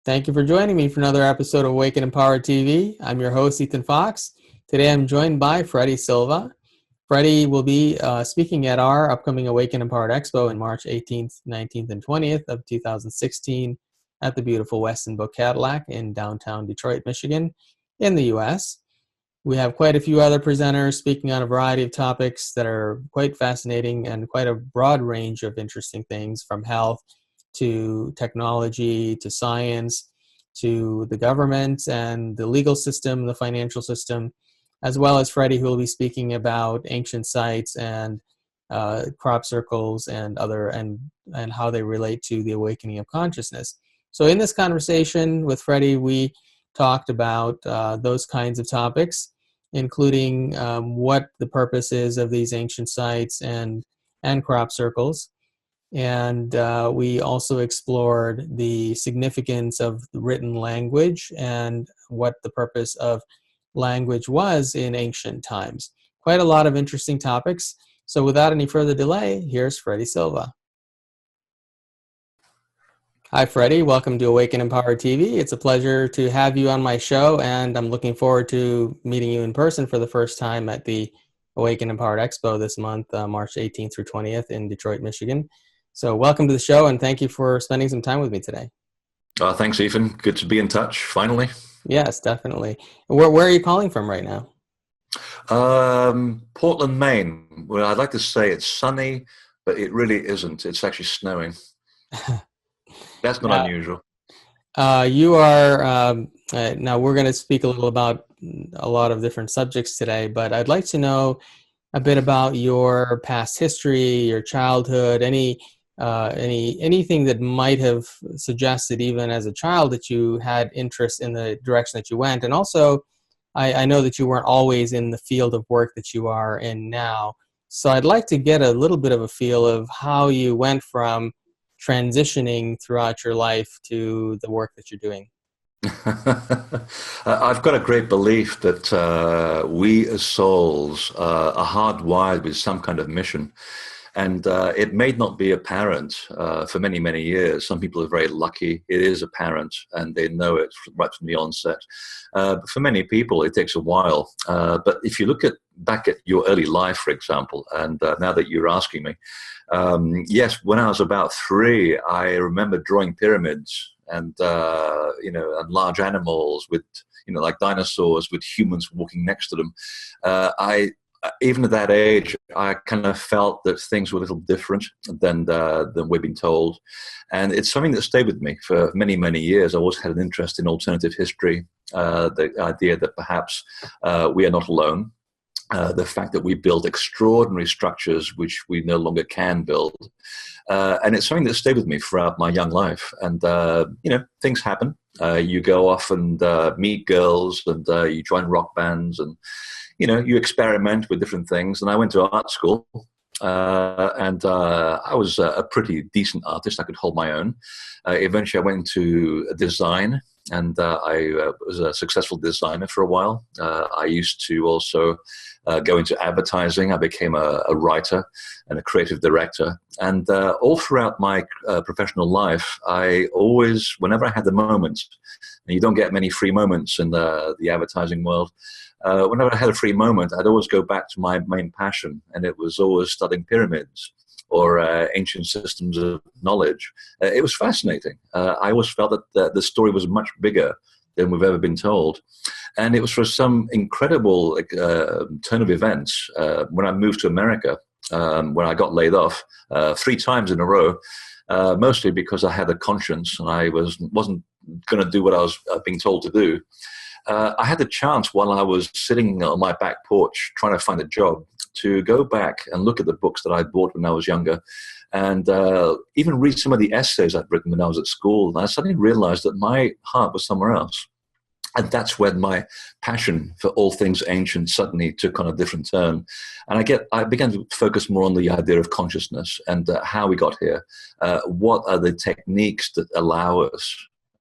Thank you for joining me for another episode of Awaken Empowered TV. I'm your host, Ethann Fox. Today I'm joined by Freddy Silva. Freddy will be speaking at our upcoming Awaken Empowered Expo in March 18th, 19th, and 20th of 2016 at the beautiful Westin Book Cadillac in downtown Detroit, Michigan, in the U.S. We have quite a few other presenters speaking on a variety of topics that are quite fascinating and quite a broad range of interesting things, from health to technology to science to the government and the legal system, the financial system, as well as Freddy, who will be speaking about ancient sites and crop circles and how they relate to the awakening of consciousness. So in this conversation with Freddy, we talked about those kinds of topics, including what the purpose is of these ancient sites and crop circles. And we also explored the significance of the written language and what the purpose of language was in ancient times. Quite a lot of interesting topics. So without any further delay, here's Freddy Silva. Hi, Freddy. Welcome to Awaken Empowered TV. It's a pleasure to have you on my show, and I'm looking forward to meeting you in person for the first time at the Awaken Empowered Expo this month, March 18th through 20th in Detroit, Michigan. So welcome to the show, and thank you for spending some time with me today. Thanks, Ethan. Good to be in touch, finally. Yes, definitely. Where are you calling from right now? Portland, Maine. Well, I'd like to say it's sunny, but it really isn't. It's actually snowing. That's not unusual. You are, now we're going to speak a little about a lot of different subjects today, but I'd like to know a bit about your past history, your childhood, anything that might have suggested even as a child that you had interest in the direction that you went. And also, I know that you weren't always in the field of work that you are in now. So I'd like to get a little bit of a feel of how you went from transitioning throughout your life to the work that you're doing. I've got a great belief that we as souls are hardwired with some kind of mission. And it may not be apparent for many, many years. Some people are very lucky. It is apparent, and they know it right from the onset. But for many people, it takes a while. But if you look back at your early life, for example, and now that you're asking me, yes, when I was about 3, I remember drawing pyramids and large animals with, like dinosaurs with humans walking next to them. Even at that age, I kind of felt that things were a little different than we've been told. And it's something that stayed with me for many, many years. I always had an interest in alternative history, the idea that perhaps we are not alone, the fact that we build extraordinary structures which we no longer can build. And it's something that stayed with me throughout my young life. And, things happen. You go off and meet girls, and you join rock bands, and you experiment with different things. And I went to art school, and I was a pretty decent artist. I could hold my own. Eventually, I went into design, and I was a successful designer for a while. I used to also go into advertising. I became a writer and a creative director. And all throughout my professional life, I always, whenever I had the moment, and you don't get many free moments in the advertising world, whenever I had a free moment, I'd always go back to my main passion, and it was always studying pyramids or ancient systems of knowledge. It was fascinating. I always felt that the story was much bigger than we've ever been told. And it was for some incredible turn of events when I moved to America, when I got laid off 3 times in a row, mostly because I had a conscience and I wasn't going to do what I was being told to do. I had the chance while I was sitting on my back porch trying to find a job to go back and look at the books that I bought when I was younger, and even read some of the essays I'd written when I was at school. And I suddenly realized that my heart was somewhere else. And that's when my passion for all things ancient suddenly took on a different turn. And I began to focus more on the idea of consciousness and how we got here. What are the techniques that allow us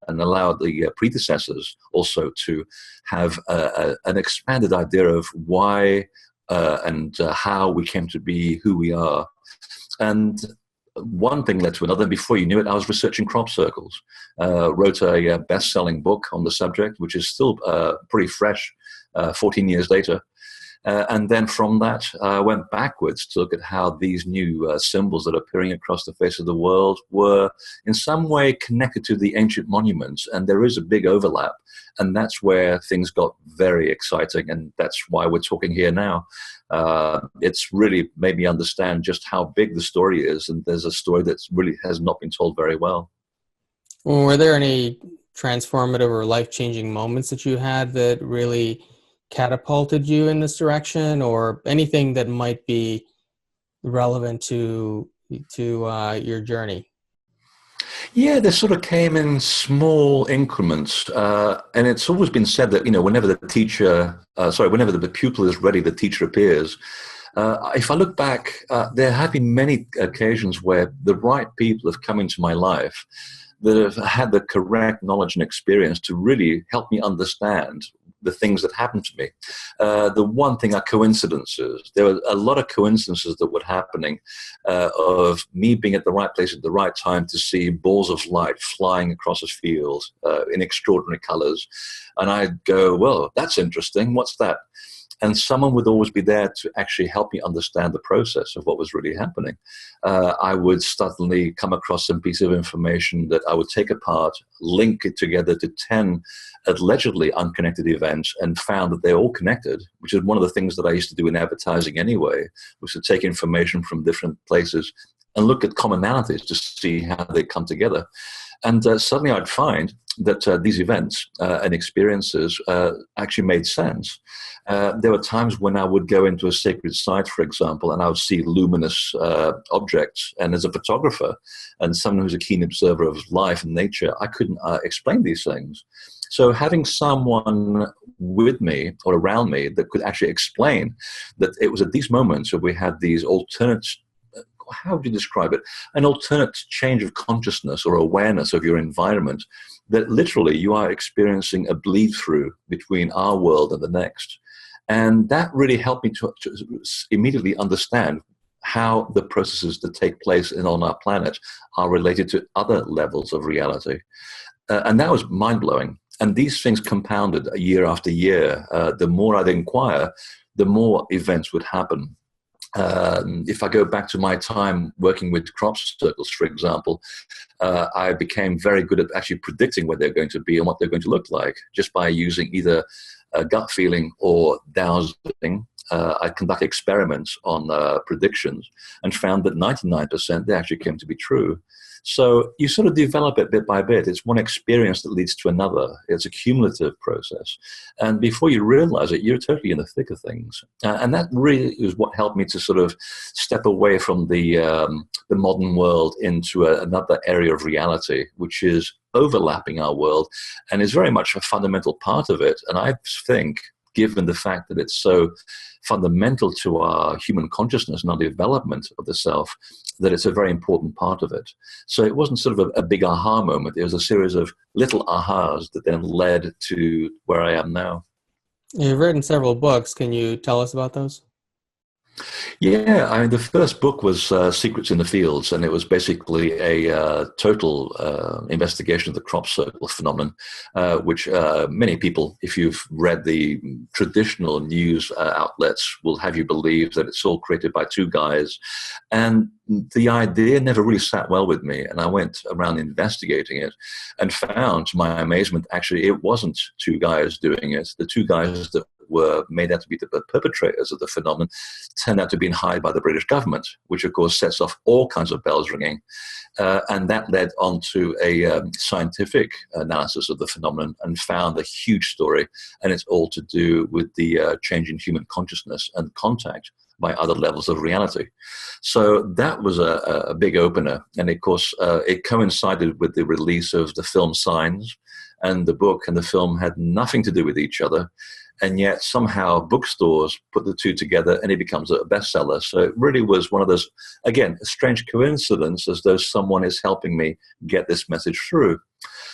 and allow the predecessors also to have an expanded idea of why and how we came to be who we are. And one thing led to another. Before you knew it, I was researching crop circles. Wrote a best-selling book on the subject, which is still pretty fresh, 14 years later. And then from that, I went backwards to look at how these new symbols that are appearing across the face of the world were in some way connected to the ancient monuments. And there is a big overlap. And that's where things got very exciting. And that's why we're talking here now. It's really made me understand just how big the story is. And there's a story that really has not been told very well. Well, were there any transformative or life-changing moments that you had that really catapulted you in this direction, or anything that might be relevant to your journey? Yeah, they sort of came in small increments, and it's always been said that whenever the pupil is ready, the teacher appears. If I look back, there have been many occasions where the right people have come into my life that have had the correct knowledge and experience to really help me understand the things that happened to me. The one thing are coincidences. There were a lot of coincidences that were happening of me being at the right place at the right time to see balls of light flying across a field in extraordinary colors. And I'd go, well, that's interesting. What's that? And someone would always be there to actually help me understand the process of what was really happening. I would suddenly come across some piece of information that I would take apart, link it together to 10 allegedly unconnected events, and found that they're all connected, which is one of the things that I used to do in advertising anyway, was to take information from different places and look at commonalities to see how they come together. And suddenly I'd find that these events and experiences actually made sense. There were times when I would go into a sacred site, for example, and I would see luminous objects. And as a photographer and someone who's a keen observer of life and nature, I couldn't explain these things. So having someone with me or around me that could actually explain that it was at these moments where we had these alternate, how would you describe it? An alternate change of consciousness or awareness of your environment, that literally you are experiencing a bleed through between our world and the next. And that really helped me to immediately understand how the processes that take place on our planet are related to other levels of reality. And that was mind-blowing. And these things compounded year after year. The more I'd inquire, the more events would happen. If I go back to my time working with crop circles, for example, I became very good at actually predicting where they're going to be and what they're going to look like, just by using either a gut feeling or dowsing. I conduct experiments on predictions and found that 99% they actually came to be true. So you sort of develop it bit by bit. It's one experience that leads to another. It's a cumulative process. And before you realize it, you're totally in the thick of things. And that really is what helped me to sort of step away from the modern world into another area of reality, which is overlapping our world and is very much a fundamental part of it. And I think, given the fact that it's so fundamental to our human consciousness and our development of the self, that it's a very important part of it. So it wasn't sort of a big aha moment. It was a series of little ahas that then led to where I am now. You've written several books. Can you tell us about those? Yeah, I mean, the first book was Secrets in the Fields, and it was basically a total investigation of the crop circle phenomenon, which many people, if you've read the traditional news outlets, will have you believe that it's all created by two guys. And the idea never really sat well with me, and I went around investigating it and found, to my amazement, actually it wasn't two guys doing it. The two guys that were made out to be the perpetrators of the phenomenon turned out to be hired by the British government, which of course sets off all kinds of bells ringing. And that led on to a scientific analysis of the phenomenon and found a huge story. And it's all to do with the change in human consciousness and contact by other levels of reality. So that was a big opener. And of course, it coincided with the release of the film Signs, and the book and the film had nothing to do with each other. And yet somehow bookstores put the two together and it becomes a bestseller. So it really was one of those, again, a strange coincidence, as though someone is helping me get this message through.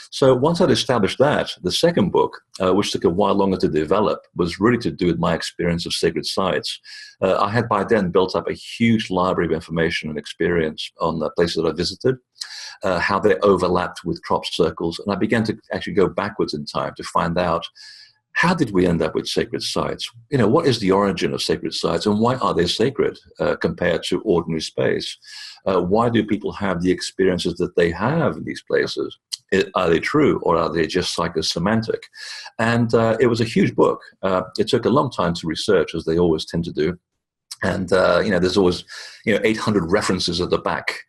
So once I'd established that, the second book, which took a while longer to develop, was really to do with my experience of sacred sites. I had by then built up a huge library of information and experience on the places that I visited, how they overlapped with crop circles. And I began to actually go backwards in time to find out, how did we end up with sacred sites? What is the origin of sacred sites, and why are they sacred compared to ordinary space? Why do people have the experiences that they have in these places? Are they true, or are they just psychosemantic? And it was a huge book. It took a long time to research, as they always tend to do. And, there's always, 800 references at the back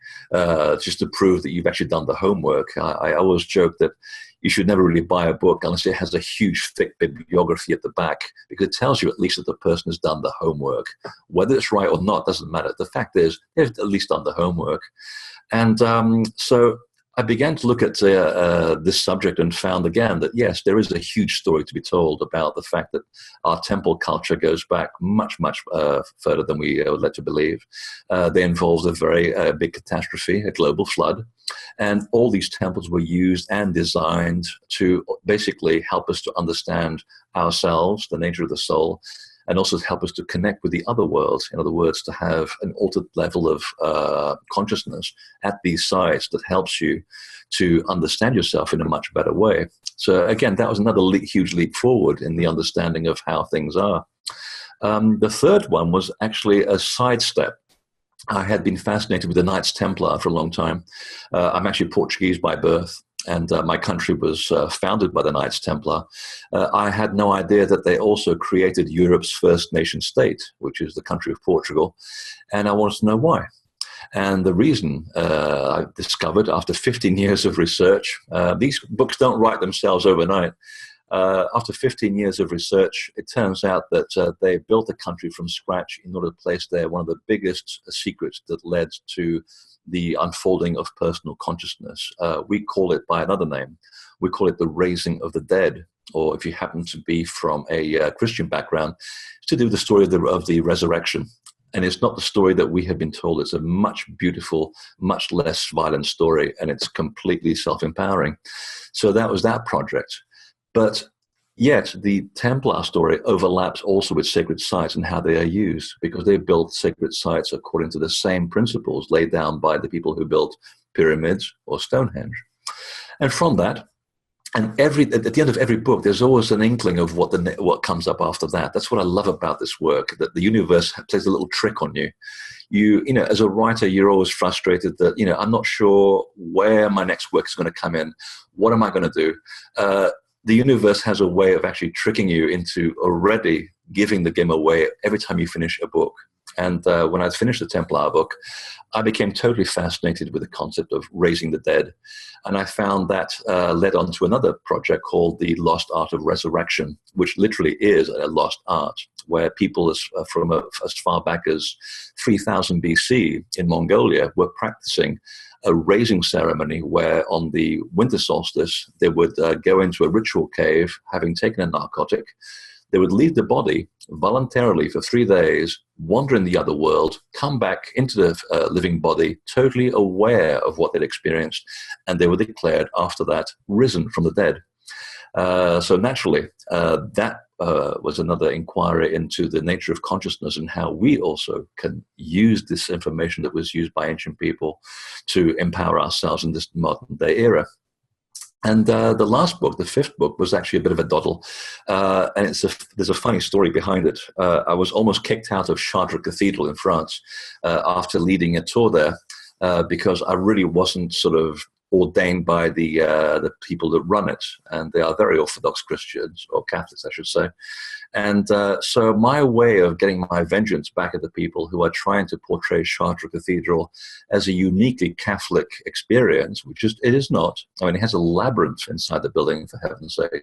just to prove that you've actually done the homework. I always joke that you should never really buy a book unless it has a huge, thick bibliography at the back, because it tells you at least that the person has done the homework. Whether it's right or not doesn't matter. The fact is, they've at least done the homework. And so I began to look at this subject and found again that, yes, there is a huge story to be told about the fact that our temple culture goes back much, much further than we would like to believe. They involved a very big catastrophe, a global flood. And all these temples were used and designed to basically help us to understand ourselves, the nature of the soul, and also to help us to connect with the other worlds. In other words, to have an altered level of consciousness at these sites that helps you to understand yourself in a much better way. So again, that was another huge leap forward in the understanding of how things are. The third one was actually a sidestep. I had been fascinated with the Knights Templar for a long time. I'm actually Portuguese by birth, and my country was founded by the Knights Templar. I had no idea that they also created Europe's first nation state, which is the country of Portugal, and I wanted to know why. And the reason I discovered after 15 years of research, these books don't write themselves overnight. After 15 years of research, it turns out that they built a country from scratch in order to place there one of the biggest secrets that led to the unfolding of personal consciousness. We call it by another name. We call it the raising of the dead, or if you happen to be from a Christian background, to do with the story of the resurrection. And it's not the story that we have been told. It's a much beautiful, much less violent story, and it's completely self-empowering. So that was that project. But yet the Templar story overlaps also with sacred sites and how they are used, because they built sacred sites according to the same principles laid down by the people who built pyramids or Stonehenge. And from that, and at the end of every book, there's always an inkling of what comes up after that. That's what I love about this work, that the universe plays a little trick on you. You know, as a writer, you're always frustrated that, I'm not sure where my next work is going to come in. What am I going to do? The universe has a way of actually tricking you into already giving the game away every time you finish a book. And when I finished the Templar book, I became totally fascinated with the concept of raising the dead. And I found that led on to another project called The Lost Art of Resurrection, which literally is a lost art, where people from as far back as 3000 BC in Mongolia were practicing a raising ceremony where on the winter solstice, they would go into a ritual cave, having taken a narcotic. They would leave the body voluntarily for 3 days, wander in the other world, come back into the living body, totally aware of what they'd experienced, and they were declared after that risen from the dead. So naturally, that was another inquiry into the nature of consciousness and how we also can use this information that was used by ancient people to empower ourselves in this modern day era. And the last book, the fifth book, was actually a bit of a doddle. And there's a funny story behind it. I was almost kicked out of Chartres Cathedral in France after leading a tour there because I really wasn't sort of ordained by the people that run it. And they are very Orthodox Christians, or Catholics, I should say. And so my way of getting my vengeance back at the people who are trying to portray Chartres Cathedral as a uniquely Catholic experience, which it is not. I mean, it has a labyrinth inside the building, for heaven's sake,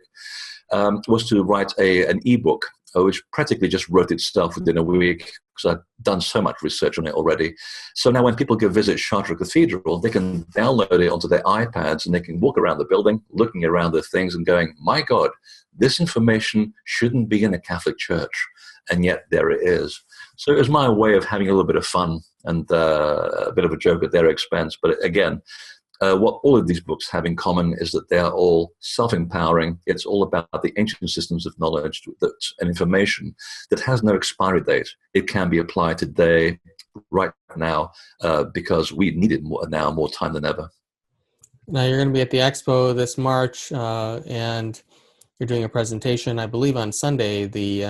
was to write an ebook, which practically just wrote itself within a week, because I'd done so much research on it already. So now when people go visit Chartres Cathedral, they can download it onto their iPads and they can walk around the building, looking around the things and going, my God, this information shouldn't be in a Catholic church, and yet there it is. So it was my way of having a little bit of fun and a bit of a joke at their expense. But again, what all of these books have in common is that they are all self-empowering. It's all about the ancient systems of knowledge and information that has no expiry date. It can be applied today, right now, because we need it more time than ever. Now, you're going to be at the expo this March, and you're doing a presentation, I believe, on Sunday, the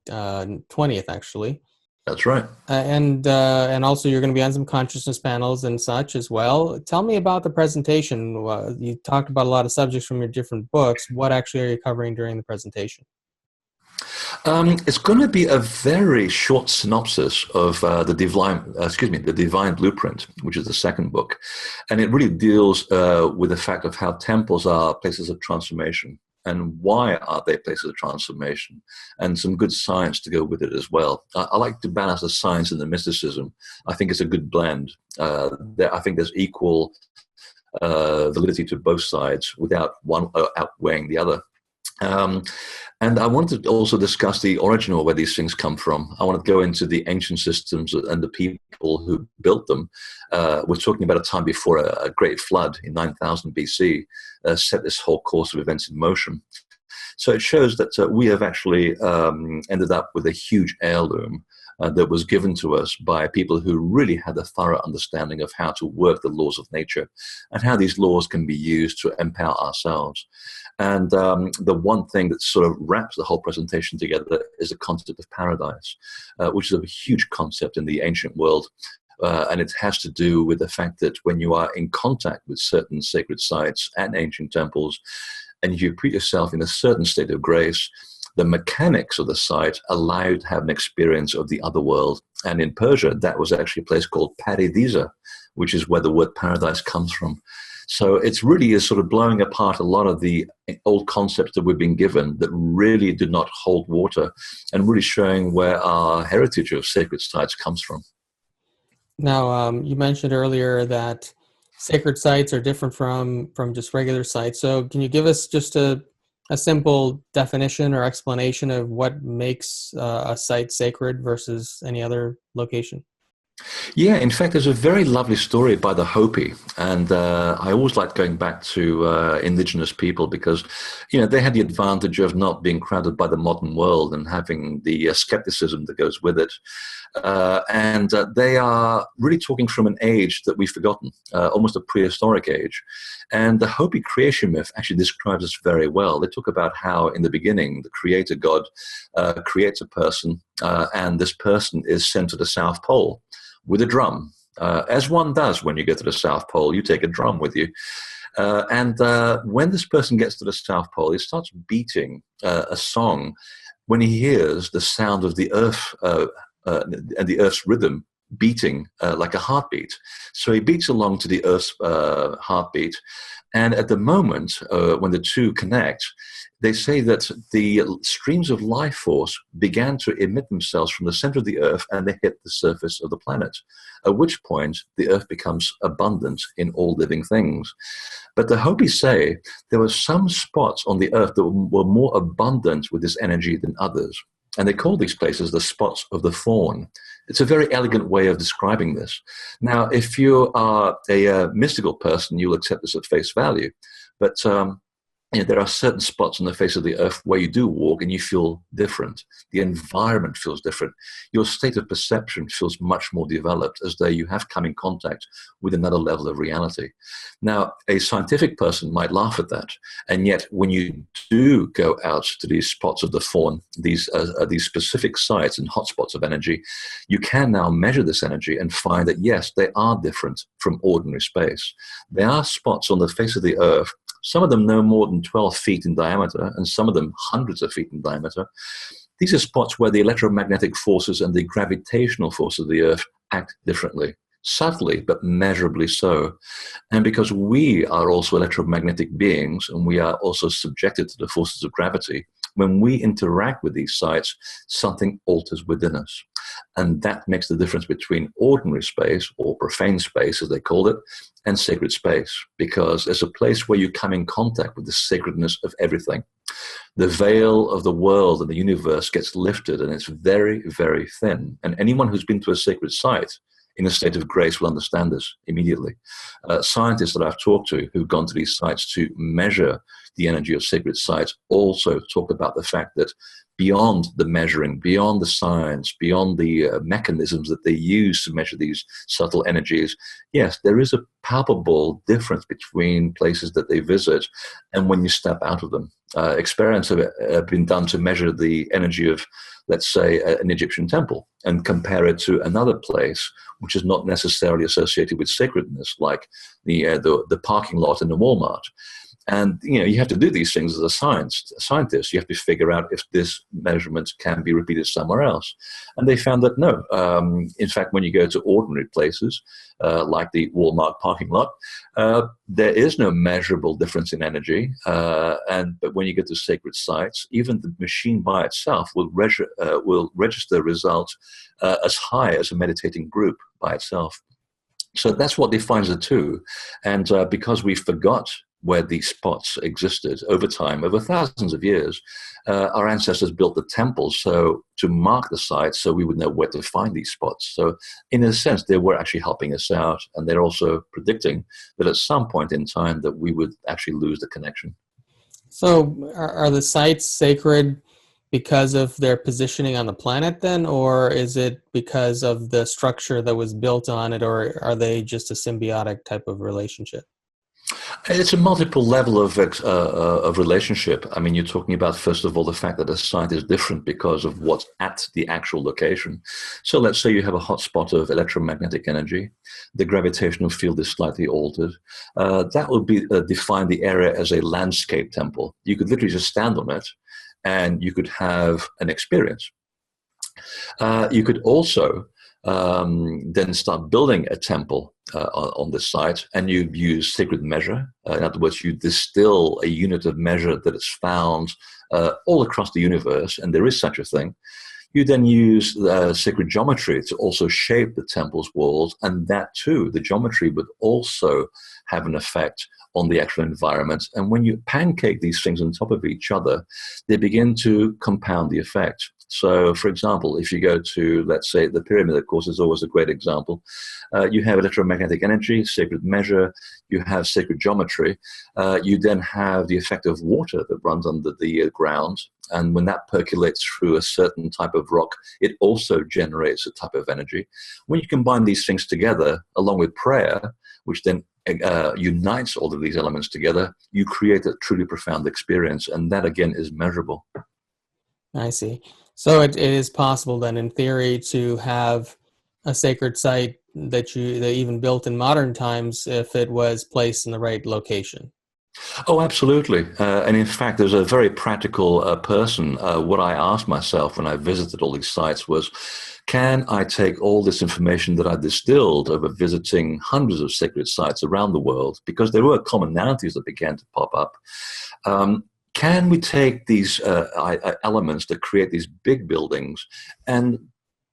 20th, actually. That's right. And also you're going to be on some consciousness panels and such as well. Tell me about the presentation. You talked about a lot of subjects from your different books. What actually are you covering during the presentation? It's going to be a very short synopsis of the Divine Blueprint, which is the second book, and it really deals with the fact of how temples are places of transformation. And why are they places of transformation? And some good science to go with it as well. I like to balance the science and the mysticism. I think it's a good blend. I think there's equal validity to both sides without one outweighing the other. And I wanted to also discuss the origin of where these things come from. I want to go into the ancient systems and the people who built them. We're talking about a time before a great flood in 9000 BC set this whole course of events in motion. So it shows that we have actually ended up with a huge heirloom that was given to us by people who really had a thorough understanding of how to work the laws of nature and how these laws can be used to empower ourselves. And the one thing that sort of wraps the whole presentation together is the concept of paradise, which is a huge concept in the ancient world. And it has to do with the fact that when you are in contact with certain sacred sites and ancient temples, and you put yourself in a certain state of grace, the mechanics of the site allow you to have an experience of the other world. And in Persia, that was actually a place called Paradisa, which is where the word paradise comes from. So it's really is sort of blowing apart a lot of the old concepts that we've been given that really do not hold water, and really showing where our heritage of sacred sites comes from. Now, you mentioned earlier that sacred sites are different from just regular sites. So can you give us just a simple definition or explanation of what makes a site sacred versus any other location? Yeah, in fact, there's a very lovely story by the Hopi, and I always like going back to indigenous people because, they had the advantage of not being crowded by the modern world and having the skepticism that goes with it. And they are really talking from an age that we've forgotten, almost a prehistoric age. And the Hopi creation myth actually describes this very well. They talk about how in the beginning, the creator God creates a person, and this person is sent to the South Pole with a drum. As one does when you go to the South Pole, you take a drum with you. And when this person gets to the South Pole, he starts beating a song when he hears the sound of the earth and the earth's rhythm beating like a heartbeat. So he beats along to the earth's heartbeat. And at the moment when the two connect, they say that the streams of life force began to emit themselves from the center of the earth, and they hit the surface of the planet, at which point the earth becomes abundant in all living things. But the Hopi say there were some spots on the earth that were more abundant with this energy than others. And they call these places the spots of the fawn. It's a very elegant way of describing this. Now, if you are a mystical person, you'll accept this at face value. But there are certain spots on the face of the earth where you do walk and you feel different. The environment feels different. Your state of perception feels much more developed, as though you have come in contact with another level of reality. Now, a scientific person might laugh at that. And yet, when you do go out to these spots of the fawn, these specific sites and hotspots of energy, you can now measure this energy and find that, yes, they are different from ordinary space. There are spots on the face of the earth, some of them no more than 12 feet in diameter, and some of them hundreds of feet in diameter. These are spots where the electromagnetic forces and the gravitational force of the earth act differently, subtly but measurably so. And because we are also electromagnetic beings, and we are also subjected to the forces of gravity, when we interact with these sites, something alters within us. And that makes the difference between ordinary space, or profane space as they call it, and sacred space, because it's a place where you come in contact with the sacredness of everything. The veil of the world and the universe gets lifted, and it's very, very thin. And anyone who's been to a sacred site in a state of grace will understand this immediately. Scientists that I've talked to who've gone to these sites to measure the energy of sacred sites also talk about the fact that beyond the measuring, beyond the science, beyond the mechanisms that they use to measure these subtle energies, yes, there is a palpable difference between places that they visit and when you step out of them. Experiments have been done to measure the energy of, let's say, an Egyptian temple and compare it to another place which is not necessarily associated with sacredness, like the parking lot in the Walmart. And you have to do these things as a scientist. You have to figure out if this measurement can be repeated somewhere else. And they found that no. In fact, when you go to ordinary places, like the Walmart parking lot, there is no measurable difference in energy. But when you get to sacred sites, even the machine by itself will register results as high as a meditating group by itself. So that's what defines the two. And because we forgot where these spots existed over time, over thousands of years, our ancestors built the temples to mark the sites so we would know where to find these spots. So in a sense, they were actually helping us out, and they're also predicting that at some point in time that we would actually lose the connection. So are the sites sacred because of their positioning on the planet then, or is it because of the structure that was built on it, or are they just a symbiotic type of relationship? It's a multiple level of relationship. I mean, you're talking about, first of all, the fact that a site is different because of what's at the actual location. So let's say you have a hotspot of electromagnetic energy. The gravitational field is slightly altered. That would be define the area as a landscape temple. You could literally just stand on it and you could have an experience. You could also then start building a temple on this site, and you use sacred measure. In other words, you distill a unit of measure that is found all across the universe, and there is such a thing. You then use sacred geometry to also shape the temple's walls, and that too, the geometry would also have an effect on the actual environment. And when you pancake these things on top of each other, they begin to compound the effect. So, for example, if you go to, let's say, the pyramid, of course, is always a great example. You have electromagnetic energy, sacred measure, you have sacred geometry. You then have the effect of water that runs under the ground. And when that percolates through a certain type of rock, it also generates a type of energy. When you combine these things together, along with prayer, which then unites all of these elements together, you create a truly profound experience. And that, again, is measurable. I see. So it is possible then, in theory, to have a sacred site that even built in modern times if it was placed in the right location. Oh, absolutely. And in fact, there's a very practical person. What I asked myself when I visited all these sites was, can I take all this information that I distilled over visiting hundreds of sacred sites around the world, because there were commonalities that began to pop up, can we take these elements that create these big buildings and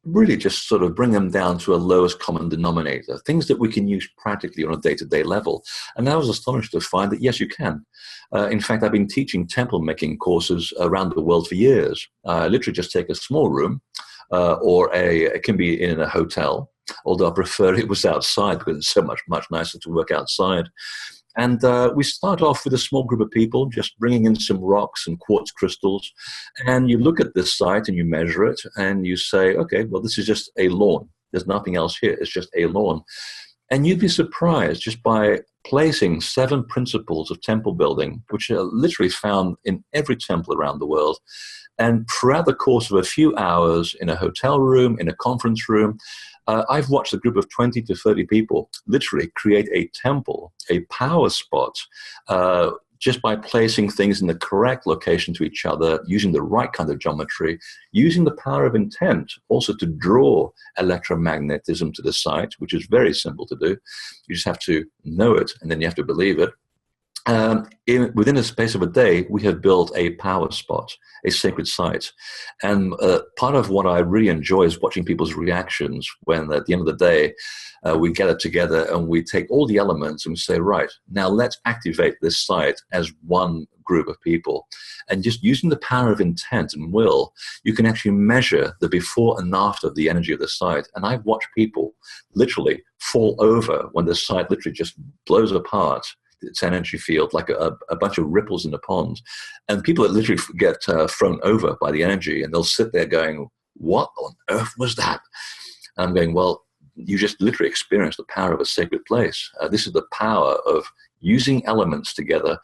really just sort of bring them down to a lowest common denominator, things that we can use practically on a day-to-day level? And I was astonished to find that, yes, you can. In fact, I've been teaching temple making courses around the world for years. Literally just take a small room, or it can be in a hotel, although I prefer it was outside because it's so much nicer to work outside. And we start off with a small group of people, just bringing in some rocks and quartz crystals. And you look at this site and you measure it and you say, okay, well, this is just a lawn. There's nothing else here. It's just a lawn. And you'd be surprised just by placing 7 principles of temple building, which are literally found in every temple around the world. And throughout the course of a few hours in a hotel room, in a conference room, I've watched a group of 20 to 30 people literally create a temple, a power spot, just by placing things in the correct location to each other, using the right kind of geometry, using the power of intent also to draw electromagnetism to the site, which is very simple to do. You just have to know it, and then you have to believe it. Within a space of a day, we have built a power spot, a sacred site. And part of what I really enjoy is watching people's reactions when at the end of the day, we gather together and we take all the elements and we say, right, now let's activate this site as one group of people. And just using the power of intent and will, you can actually measure the before and after of the energy of the site. And I've watched people literally fall over when the site literally just blows apart its energy field like a bunch of ripples in a pond. And people that literally get thrown over by the energy, and they'll sit there going, what on earth was that? And I'm going, well, you just literally experienced the power of a sacred place. This is the power of using elements together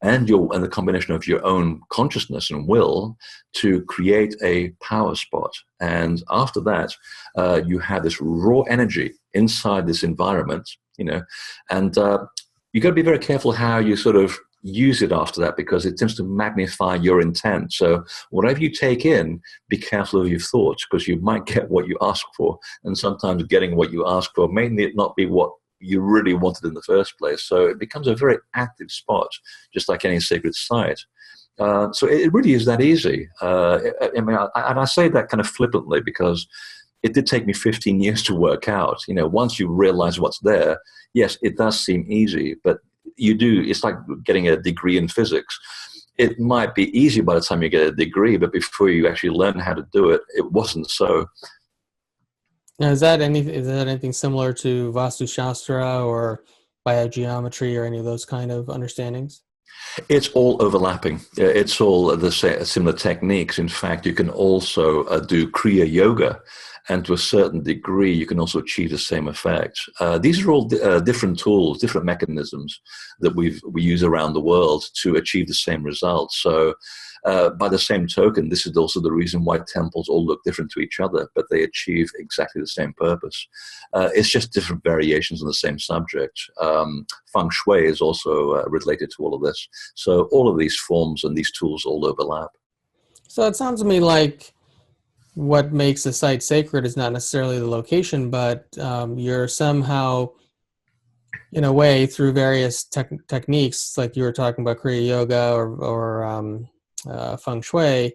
and the combination of your own consciousness and will to create a power spot. And after that, you have this raw energy inside this environment, and you got to be very careful how you sort of use it after that, because it tends to magnify your intent. So whatever you take in, be careful of your thoughts, because you might get what you ask for, and sometimes getting what you ask for may not be what you really wanted in the first place. So it becomes a very active spot, just like any sacred site. So it really is that easy. I say that kind of flippantly because it did take me 15 years to work out. Once you realize what's there, yes, it does seem easy, but it's like getting a degree in physics. It might be easy by the time you get a degree, but before you actually learn how to do it, it wasn't so. Now, is that anything similar to Vastu Shastra or biogeometry or any of those kind of understandings? It's all overlapping. It's all the similar techniques. In fact, you can also do Kriya Yoga, and to a certain degree, you can also achieve the same effect. These are all different tools, different mechanisms that we use around the world to achieve the same results. So by the same token, this is also the reason why temples all look different to each other, but they achieve exactly the same purpose. It's just different variations on the same subject. Feng Shui is also related to all of this. So all of these forms and these tools all overlap. So it sounds to me like what makes a site sacred is not necessarily the location, but you're somehow, in a way, through various techniques, like you were talking about Kriya Yoga or Feng Shui,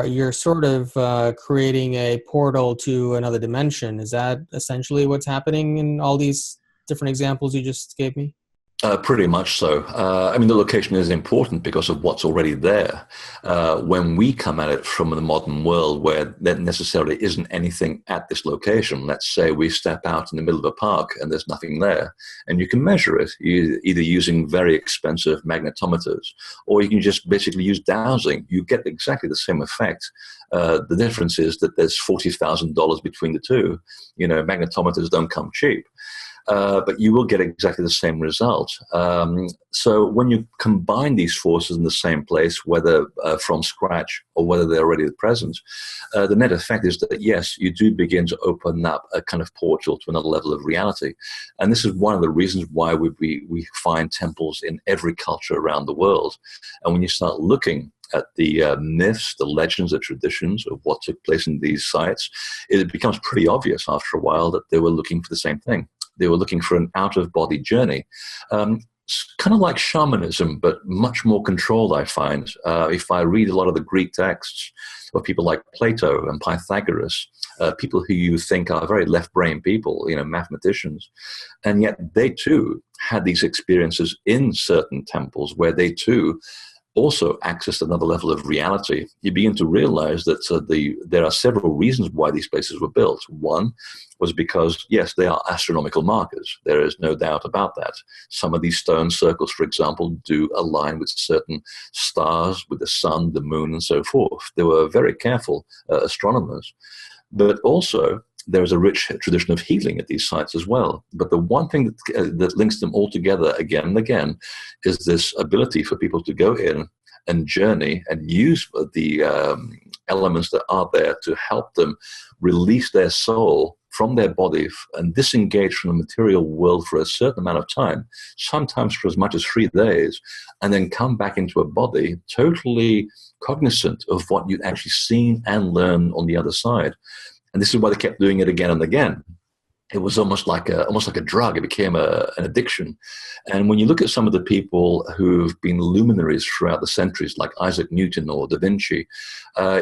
you're sort of creating a portal to another dimension. Is that essentially what's happening in all these different examples you just gave me? Pretty much so. The location is important because of what's already there. When we come at it from the modern world where there necessarily isn't anything at this location, let's say we step out in the middle of a park and there's nothing there, and you can measure it either using very expensive magnetometers, or you can just basically use dowsing. You get exactly the same effect. The difference is that there's $40,000 between the two. Magnetometers don't come cheap. But you will get exactly the same result. So when you combine these forces in the same place, whether from scratch or whether they're already present, the net effect is that, yes, you do begin to open up a kind of portal to another level of reality. And this is one of the reasons why we find temples in every culture around the world. And when you start looking at the myths, the legends, the traditions of what took place in these sites, it becomes pretty obvious after a while that they were looking for the same thing. They were looking for an out-of-body journey. Kind of like shamanism, but much more controlled, I find. If I read a lot of the Greek texts of people like Plato and Pythagoras, people who you think are very left-brain people, mathematicians, and yet they too had these experiences in certain temples where they too also accessed another level of reality. You begin to realize that there are several reasons why these places were built. One was because, yes, they are astronomical markers. There is no doubt about that. Some of these stone circles, for example, do align with certain stars, with the sun, the moon, and so forth. They were very careful astronomers. But also, there is a rich tradition of healing at these sites as well. But the one thing that links them all together again and again is this ability for people to go in and journey and use the elements that are there to help them release their soul from their body and disengage from the material world for a certain amount of time, sometimes for as much as 3 days, and then come back into a body totally cognizant of what you'd actually seen and learned on the other side. And this is why they kept doing it again and again. it was almost like a drug. It became an addiction. And when you look at some of the people who've been luminaries throughout the centuries, like Isaac Newton or Da Vinci,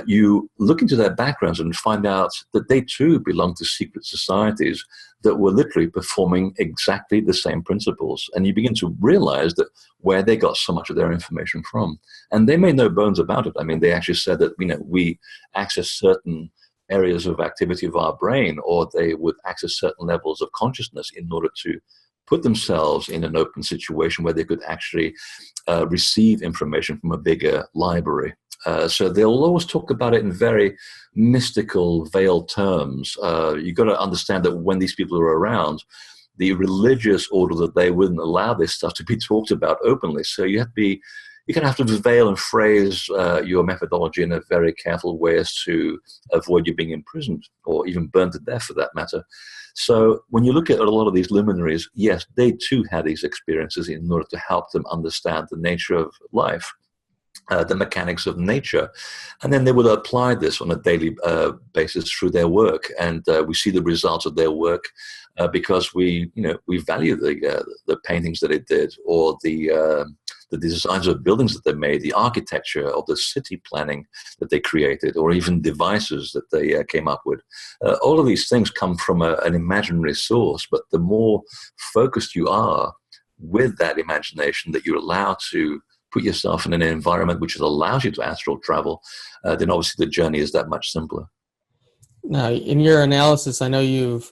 you look into their backgrounds and find out that they too belong to secret societies that were literally performing exactly the same principles. And you begin to realize that where they got so much of their information from. And they made no bones about it. I mean, they actually said that, we access certain areas of activity of our brain, or they would access certain levels of consciousness in order to put themselves in an open situation where they could actually receive information from a bigger library. So they'll always talk about it in very mystical, veiled terms. You've got to understand that when these people are around, the religious order that they wouldn't allow this stuff to be talked about openly. So you kind of have to veil and phrase your methodology in a very careful way as to avoid you being imprisoned or even burned to death for that matter. So when you look at a lot of these luminaries, yes, they too had these experiences in order to help them understand the nature of life, the mechanics of nature. And then they would apply this on a daily basis through their work. And we see the results of their work because we value the paintings that it did, or the designs of buildings that they made, the architecture of the city planning that they created, or even devices that they came up with. All of these things come from an imaginary source, but the more focused you are with that imagination, that you're allowed to put yourself in an environment which allows you to astral travel, then obviously the journey is that much simpler. Now, in your analysis, I know you've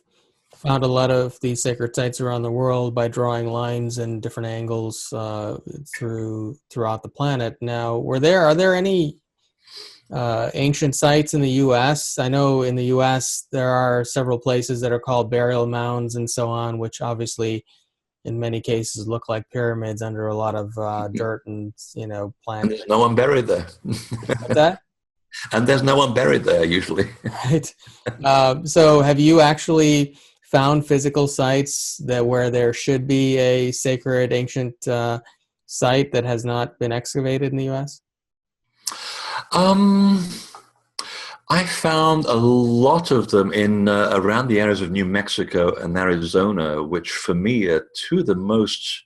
found a lot of these sacred sites around the world by drawing lines and different angles throughout the planet. Now, are there any ancient sites in the U.S.? I know in the U.S. there are several places that are called burial mounds and so on, which obviously in many cases look like pyramids under a lot of dirt and plants. And there's no one buried there. What's that? And there's no one buried there usually. Right. So have you actually found physical sites where there should be a sacred ancient site that has not been excavated in the U.S.? I found a lot of them in around the areas of New Mexico and Arizona, which for me are two of the most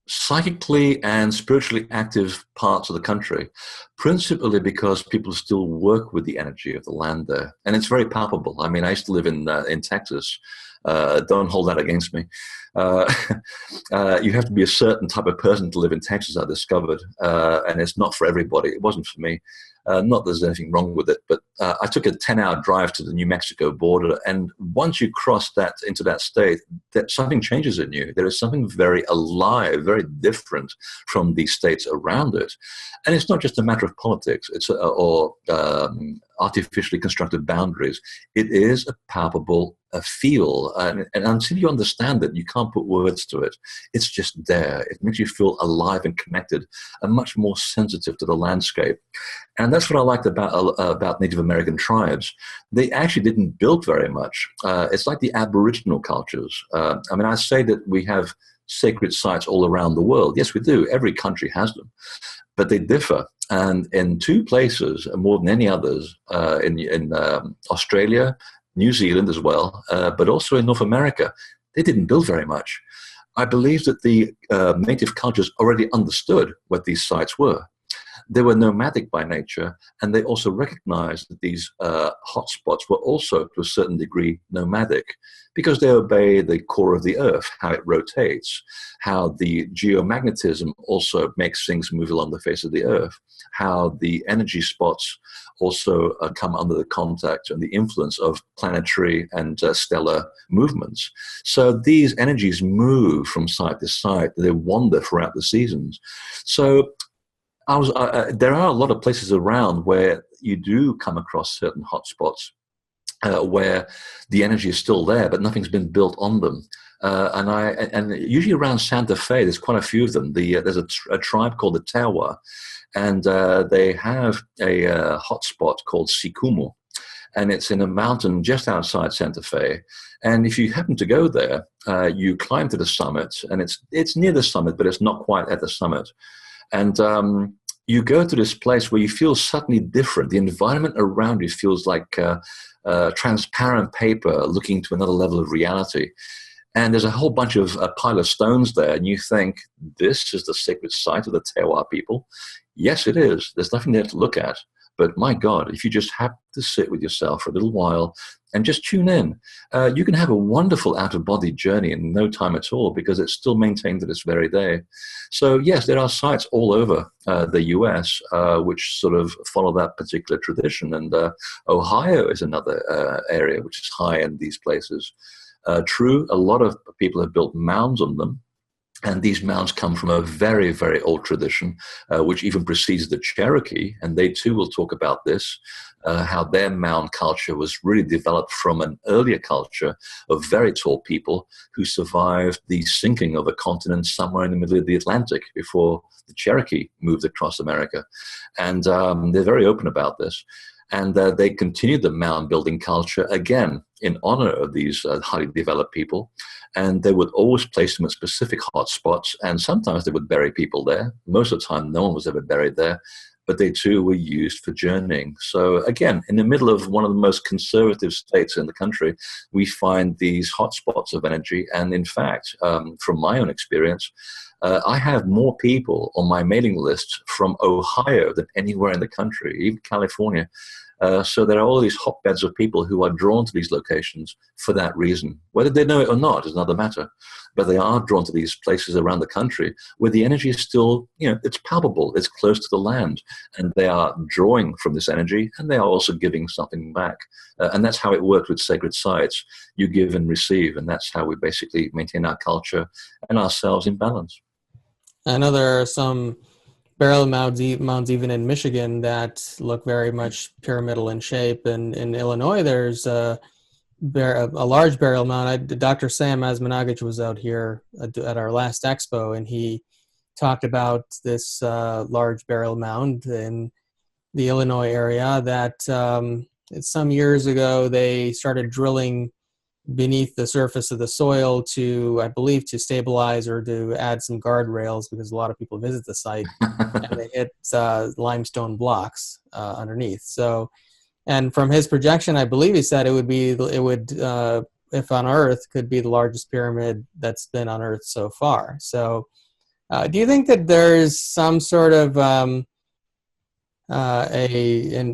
psychically and spiritually active parts of the country, principally because people still work with the energy of the land there. And it's very palpable. I mean, I used to live in Texas. Don't hold that against me. You have to be a certain type of person to live in Texas, I discovered. And it's not for everybody. It wasn't for me. Not that there's anything wrong with it, but I took a 10-hour drive to the New Mexico border, and once you cross that into that state, something changes in you. There is something very alive, very different from the states around it. And it's not just a matter of politics or artificially constructed boundaries. It is a palpable feel. And until you understand it, you can't put words to it. It's just there. It makes you feel alive and connected and much more sensitive to the landscape. And that's what I liked about Native American tribes. They actually didn't build very much. It's like the Aboriginal cultures. I mean, I say that we have sacred sites all around the world. Yes, we do. Every country has them. But they differ. And in two places, more than any others, in Australia, New Zealand as well, but also in North America, they didn't build very much. I believe that the native cultures already understood what these sites were. They were nomadic by nature, and they also recognized that these hotspots were also, to a certain degree, nomadic, because they obey the core of the earth, how it rotates, how the geomagnetism also makes things move along the face of the earth, how the energy spots also come under the contact and the influence of planetary and stellar movements. So these energies move from site to site, they wander throughout the seasons. So there are a lot of places around where you do come across certain hotspots where the energy is still there, but nothing's been built on them. And usually around Santa Fe, there's quite a few of them. There's a tribe called the Tewa, and they have a hotspot called Sikumu, and it's in a mountain just outside Santa Fe. And if you happen to go there, you climb to the summit, and it's near the summit, but it's not quite at the summit. And you go to this place where you feel suddenly different. The environment around you feels like transparent paper looking to another level of reality. And there's a whole bunch of pile of stones there, and you think, this is the sacred site of the Tewa people? Yes, it is. There's nothing there to look at. But my God, if you just have to sit with yourself for a little while and just tune in, you can have a wonderful out-of-body journey in no time at all, because it's still maintained to this very day. So yes, there are sites all over the US which sort of follow that particular tradition. And Ohio is another area which is high in these places. True, a lot of people have built mounds on them, and these mounds come from a very, very old tradition, which even precedes the Cherokee, and they too will talk about this, how their mound culture was really developed from an earlier culture of very tall people who survived the sinking of a continent somewhere in the middle of the Atlantic before the Cherokee moved across America. And they're very open about this. And they continued the mound building culture, again, in honor of these highly developed people. And they would always place them at specific hot spots. And sometimes they would bury people there. Most of the time, no one was ever buried there. But they too were used for journeying. So again, in the middle of one of the most conservative states in the country, we find these hot spots of energy. And in fact, from my own experience, I have more people on my mailing list from Ohio than anywhere in the country, even California. So there are all these hotbeds of people who are drawn to these locations for that reason. Whether they know it or not is another matter. But they are drawn to these places around the country where the energy is still, it's palpable, it's close to the land. And they are drawing from this energy, and they are also giving something back. And that's how it works with sacred sites. You give and receive, and that's how we basically maintain our culture and ourselves in balance. I know there are some burial mounds even in Michigan that look very much pyramidal in shape. And in Illinois, there's a large burial mound. Dr. Sam Asmanagich was out here at our last expo, and he talked about this large burial mound in the Illinois area that some years ago they started drilling beneath the surface of the soil to, I believe, to stabilize or to add some guardrails, because a lot of people visit the site and they hit limestone blocks underneath. So, and from his projection, I believe he said it would, if on Earth, could be the largest pyramid that's been on Earth so far. So, do you think that there's some sort of an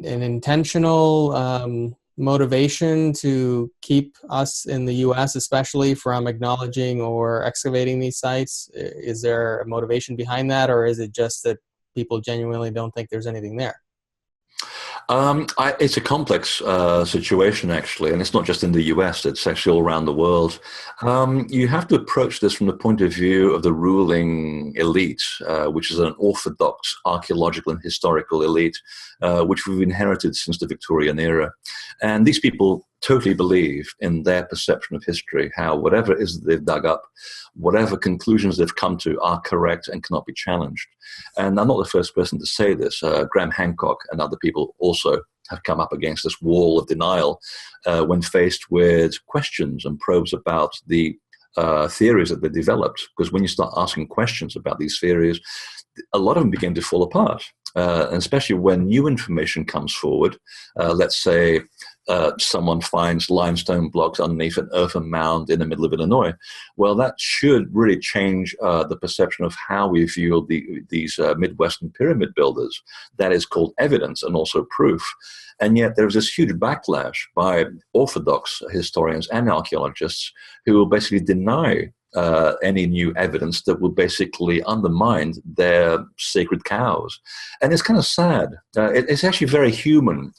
intentional motivation to keep us in the U.S. especially from acknowledging or excavating these sites? Is there a motivation behind that, or is it just that people genuinely don't think there's anything there? It's a complex situation, actually, and it's not just in the US, it's actually all around the world. You have to approach this from the point of view of the ruling elite, which is an orthodox archaeological and historical elite, which we've inherited since the Victorian era. And these people totally believe in their perception of history, how whatever it is that they've dug up, whatever conclusions they've come to are correct and cannot be challenged. And I'm not the first person to say this. Graham Hancock and other people also have come up against this wall of denial when faced with questions and probes about the theories that they developed. Because when you start asking questions about these theories, a lot of them begin to fall apart. And especially when new information comes forward, let's say someone finds limestone blocks underneath an earthen mound in the middle of Illinois. Well, that should really change the perception of how we view these Midwestern pyramid builders. That is called evidence and also proof. And yet there's this huge backlash by orthodox historians and archaeologists who will basically deny any new evidence that would basically undermine their sacred cows. And it's kind of sad. It's actually very human.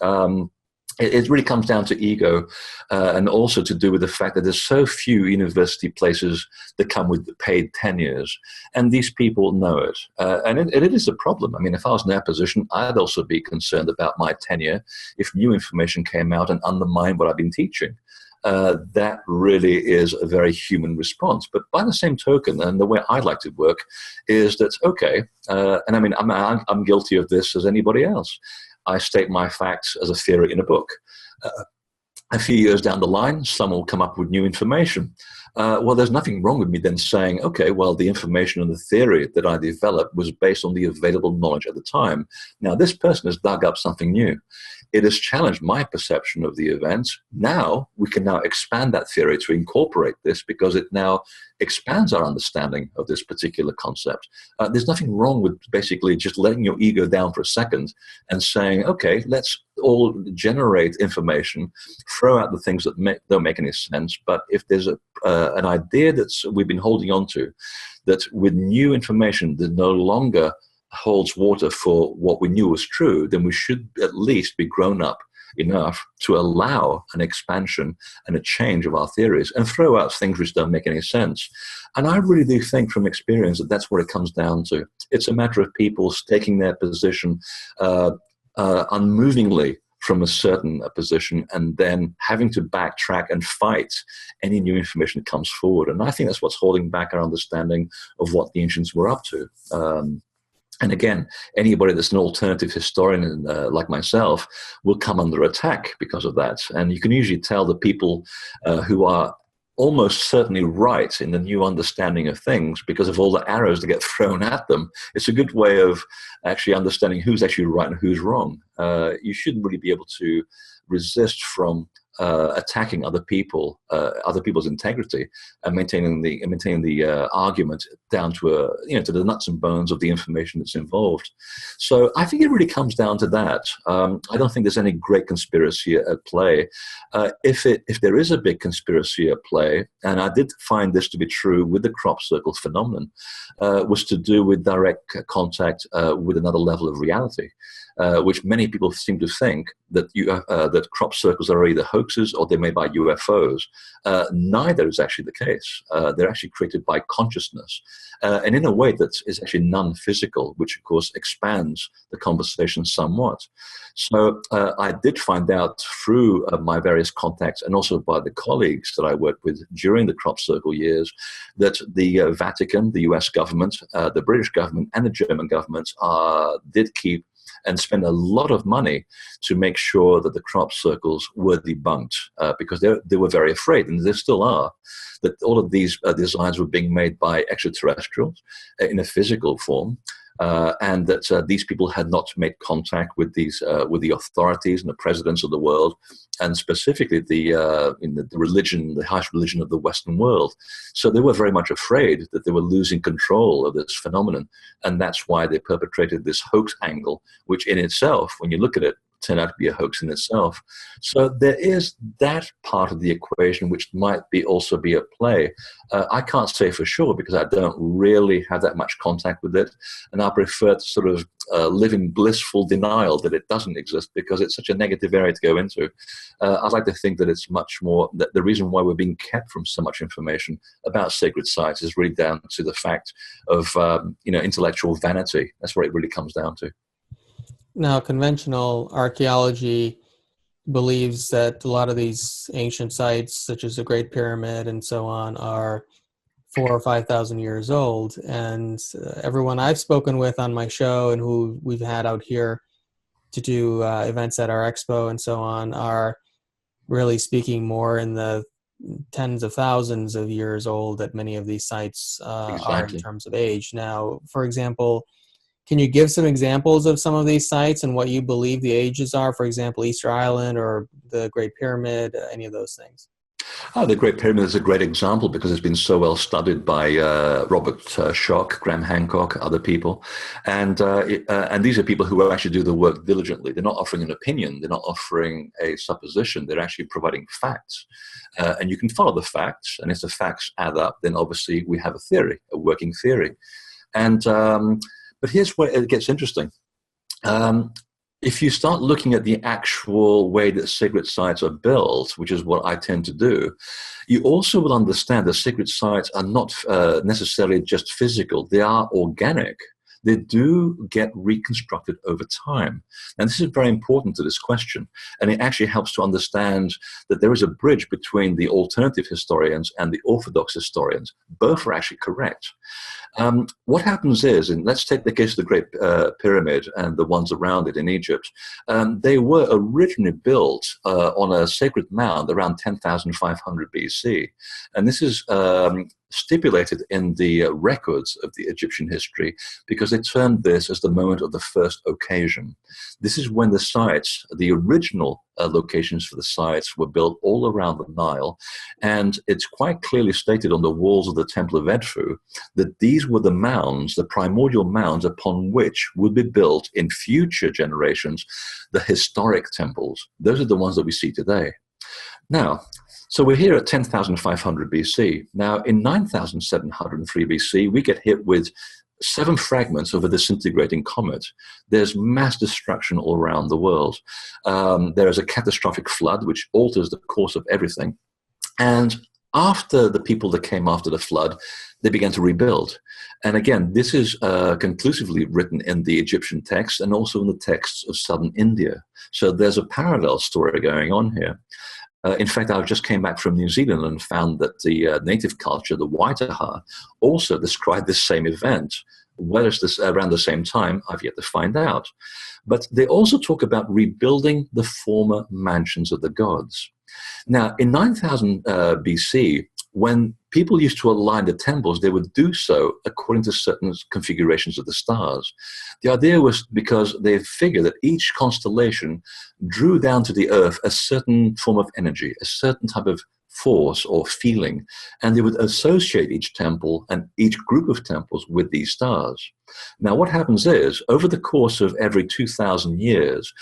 It really comes down to ego and also to do with the fact that there's so few university places that come with paid tenures. And these people know it. And it is a problem. I mean, if I was in their position, I'd also be concerned about my tenure if new information came out and undermined what I've been teaching. That really is a very human response. But by the same token, and the way I like to work is that, okay, and I mean, I'm guilty of this as anybody else. I state my facts as a theory in a book. A few years down the line, someone will come up with new information. well, there's nothing wrong with me then saying, okay, well, the information and the theory that I developed was based on the available knowledge at the time. Now, this person has dug up something new. It has challenged my perception of the event. Now, we can now expand that theory to incorporate this because it now expands our understanding of this particular concept. There's nothing wrong with basically just letting your ego down for a second and saying, okay, let's all generate information, throw out the things that don't make any sense. But if there's an idea that we've been holding on to, that with new information that no longer holds water for what we knew was true, then we should at least be grown up enough to allow an expansion and a change of our theories and throw out things which don't make any sense. And I really do think from experience that that's what it comes down to. It's a matter of people staking their position unmovingly from a certain position and then having to backtrack and fight any new information that comes forward. And I think that's what's holding back our understanding of what the ancients were up to. And again, anybody that's an alternative historian like myself will come under attack because of that. And you can usually tell the people who are almost certainly right in the new understanding of things because of all the arrows that get thrown at them. It's a good way of actually understanding who's actually right and who's wrong. You shouldn't really be able to resist from attacking other people's integrity, and maintaining the argument down to to the nuts and bones of the information that's involved. So I think it really comes down to that. I don't think there's any great conspiracy at play. If there is a big conspiracy at play, and I did find this to be true with the crop circle phenomenon, was to do with direct contact with another level of reality. Which many people seem to think that that crop circles are either hoaxes or they're made by UFOs. Neither is actually the case. They're actually created by consciousness, and in a way that is actually non-physical, which of course expands the conversation somewhat. So I did find out through my various contacts and also by the colleagues that I worked with during the crop circle years that the Vatican, the US government, the British government, and the German government did keep and spend a lot of money to make sure that the crop circles were debunked because they were very afraid, and they still are, that all of these designs were being made by extraterrestrials in a physical form. And that these people had not made contact with the authorities and the presidents of the world, and specifically the religion, the highest religion of the Western world. So they were very much afraid that they were losing control of this phenomenon, and that's why they perpetrated this hoax angle, which in itself, when you look at it, turned out to be a hoax in itself. So there is that part of the equation which might also be at play. I can't say for sure because I don't really have that much contact with it, and I prefer to sort of live in blissful denial that it doesn't exist because it's such a negative area to go into. I'd like to think that it's much more that the reason why we're being kept from so much information about sacred sites is really down to the fact of intellectual vanity. That's what it really comes down to. Now, conventional archaeology believes that a lot of these ancient sites, such as the Great Pyramid and so on, are 4,000 or 5,000 years old. And everyone I've spoken with on my show and who we've had out here to do events at our expo and so on are really speaking more in the tens of thousands of years old that many of these sites are in terms of age. Now, for example, can you give some examples of some of these sites and what you believe the ages are? For example, Easter Island or the Great Pyramid, any of those things? The Great Pyramid is a great example because it's been so well studied by Robert Schoch, Graham Hancock, other people. And these are people who actually do the work diligently. They're not offering an opinion. They're not offering a supposition. They're actually providing facts. And you can follow the facts. And if the facts add up, then obviously we have a theory, a working theory. And but here's where it gets interesting. If you start looking at the actual way that sacred sites are built, which is what I tend to do, you also will understand that sacred sites are not necessarily just physical. They are organic. they do get reconstructed over time. And this is very important to this question. And it actually helps to understand that there is a bridge between the alternative historians and the orthodox historians. Both are actually correct. What happens is, and let's take the case of the Great Pyramid and the ones around it in Egypt, they were originally built on a sacred mound around 10,500 BC. And this is stipulated in the records of the Egyptian history because they termed this as the moment of the first occasion. This is when the sites, the original locations for the sites, were built all around the Nile, and it's quite clearly stated on the walls of the Temple of Edfu that these were the mounds, the primordial mounds upon which would be built in future generations the historic temples. Those are the ones that we see today. Now, so we're here at 10,500 BC. Now, in 9,703 BC, we get hit with 7 fragments of a disintegrating comet. There's mass destruction all around the world. There is a catastrophic flood which alters the course of everything. And after the people that came after the flood, they began to rebuild. And again, this is conclusively written in the Egyptian text and also in the texts of southern India. So there's a parallel story going on here. In fact, I just came back from New Zealand and found that the native culture, the Waitaha, also described this same event. Whether it's this around the same time, I've yet to find out. But they also talk about rebuilding the former mansions of the gods. Now, in 9000 BC, when people used to align the temples, they would do so according to certain configurations of the stars. The idea was because they figured that each constellation drew down to the earth a certain form of energy, a certain type of force or feeling, and they would associate each temple and each group of temples with these stars. Now, what happens is, over the course of every 2,000 years,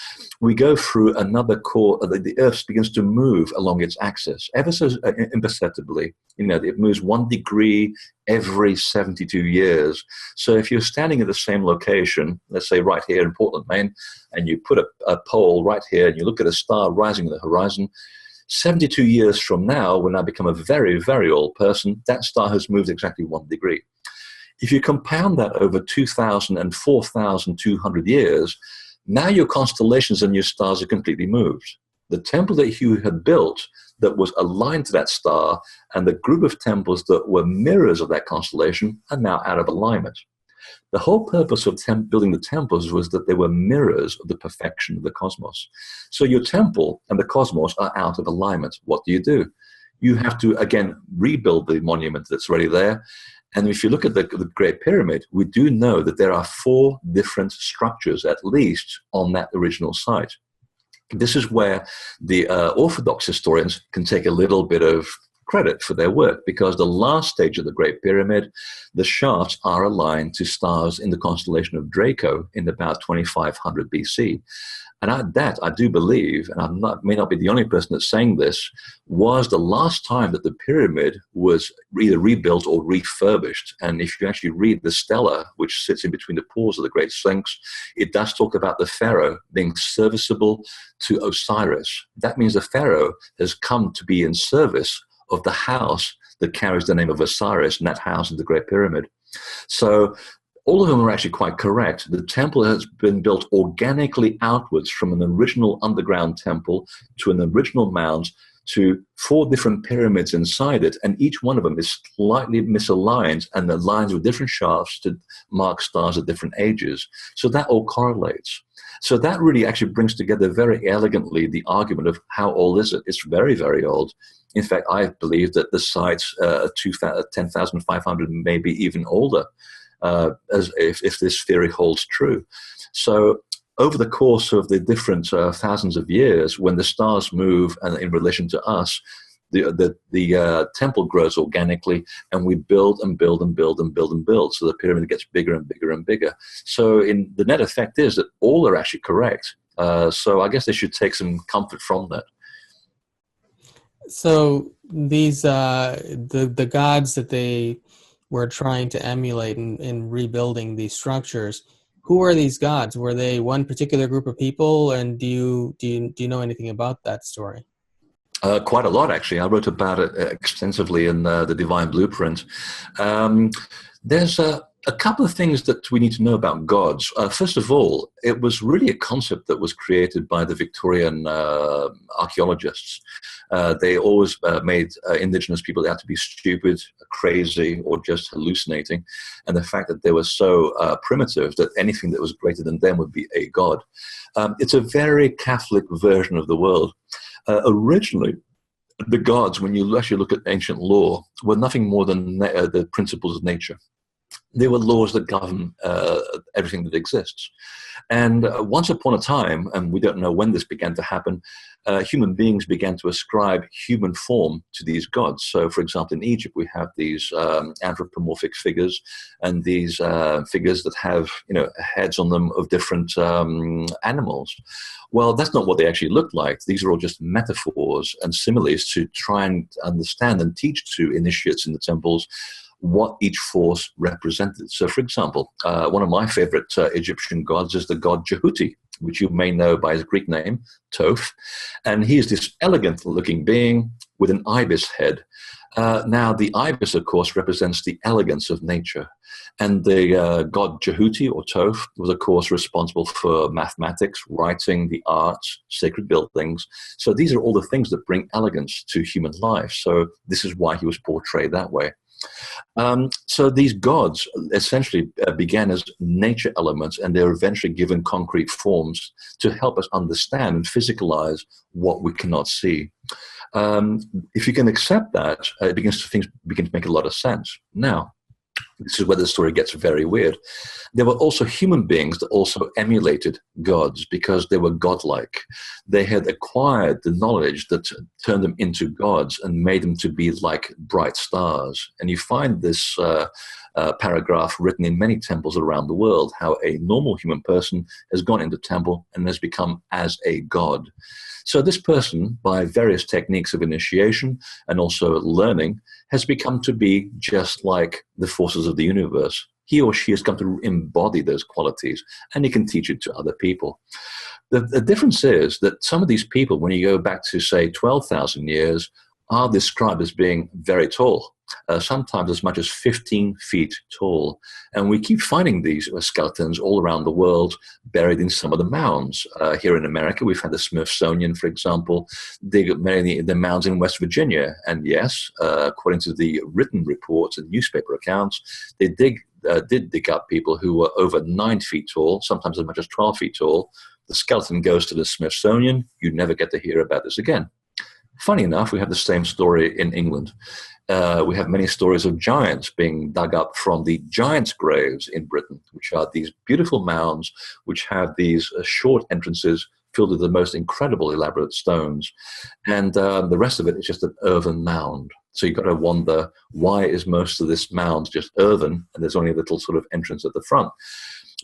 we go through another core, the Earth begins to move along its axis, ever so imperceptibly. You know, it moves 1 degree every 72 years. So if you're standing at the same location, let's say right here in Portland, Maine, and you put a pole right here and you look at a star rising on the horizon, 72 years from now, when I become a very, very old person, that star has moved exactly 1 degree. If you compound that over 2,000 and 4,200 years, now your constellations and your stars are completely moved. The temple that you had built that was aligned to that star and the group of temples that were mirrors of that constellation are now out of alignment. The whole purpose of building the temples was that they were mirrors of the perfection of the cosmos. So your temple and the cosmos are out of alignment. What do? You have to, again, rebuild the monument that's already there. And if you look at the Great Pyramid, we do know that there are 4 different structures, at least, on that original site. This is where the Orthodox historians can take a little bit of credit for their work, because the last stage of the Great Pyramid, the shafts are aligned to stars in the constellation of Draco in about 2500 BC. And I do believe, and may not be the only person that's saying this, was the last time that the pyramid was either rebuilt or refurbished. And if you actually read the stela, which sits in between the paws of the Great Sphinx, it does talk about the pharaoh being serviceable to Osiris. That means the pharaoh has come to be in service of the house that carries the name of Osiris, and that house is the Great Pyramid. So all of them are actually quite correct. The temple has been built organically outwards from an original underground temple to an original mound to 4 different pyramids inside it, and each one of them is slightly misaligned and aligns with different shafts to mark stars at different ages. So that all correlates. So that really actually brings together very elegantly the argument of how old is it? It's very, very old. In fact, I believe that the site's 10,500, maybe even older, as if this theory holds true. So over the course of the different thousands of years, when the stars move and in relation to us, the temple grows organically, and we build and build and build and build and build. So the pyramid gets bigger and bigger and bigger. So the net effect is that all are actually correct. So I guess they should take some comfort from that. So these the gods that they were trying to emulate in rebuilding these structures, who are these gods? Were they one particular group of people? And do you know anything about that story? Quite a lot, actually. I wrote about it extensively in the Divine Blueprint. There's A couple of things that we need to know about gods. First of all, it was really a concept that was created by the Victorian archaeologists. They always made indigenous people out to be stupid, crazy, or just hallucinating. And the fact that they were so primitive that anything that was greater than them would be a god. It's a very Catholic version of the world. Originally, the gods, when you actually look at ancient law, were nothing more than the principles of nature. They were laws that govern everything that exists. And once upon a time, and we don't know when this began to happen, human beings began to ascribe human form to these gods. So, for example, in Egypt, we have these anthropomorphic figures, and these figures that have, heads on them of different animals. Well, that's not what they actually look like. These are all just metaphors and similes to try and understand and teach to initiates in the temples what each force represented. So, for example, one of my favorite Egyptian gods is the god Jehuti, which you may know by his Greek name, Toph. And he is this elegant-looking being with an ibis head. Now, the ibis, of course, represents the elegance of nature. And the god Jehuti, or Toph, was, of course, responsible for mathematics, writing, the arts, sacred buildings. So these are all the things that bring elegance to human life. So this is why he was portrayed that way. So these gods essentially began as nature elements, and they were eventually given concrete forms to help us understand and physicalize what we cannot see. If you can accept that, things begin to make a lot of sense. Now, this is where the story gets very weird. There were also human beings that also emulated gods because they were godlike. They had acquired the knowledge that turned them into gods and made them to be like bright stars. And you find this paragraph written in many temples around the world, how a normal human person has gone into temple and has become as a god. So this person, by various techniques of initiation and also learning, has become to be just like the forces of the universe. He or she has come to embody those qualities, and he can teach it to other people. The difference is that some of these people, when you go back to, say, 12,000 years, are described as being very tall, sometimes as much as 15 feet tall. And we keep finding these skeletons all around the world, buried in some of the mounds. Here in America, we've had the Smithsonian, for example, dig many of the mounds in West Virginia. And yes, according to the written reports and newspaper accounts, they did dig up people who were over 9 feet tall, sometimes as much as 12 feet tall. The skeleton goes to the Smithsonian. You never get to hear about this again. Funny enough, we have the same story in England. We have many stories of giants being dug up from the giants' graves in Britain, which are these beautiful mounds which have these short entrances filled with the most incredible elaborate stones. And the rest of it is just an earthen mound. So you've got to wonder, why is most of this mound just earthen and there's only a little sort of entrance at the front?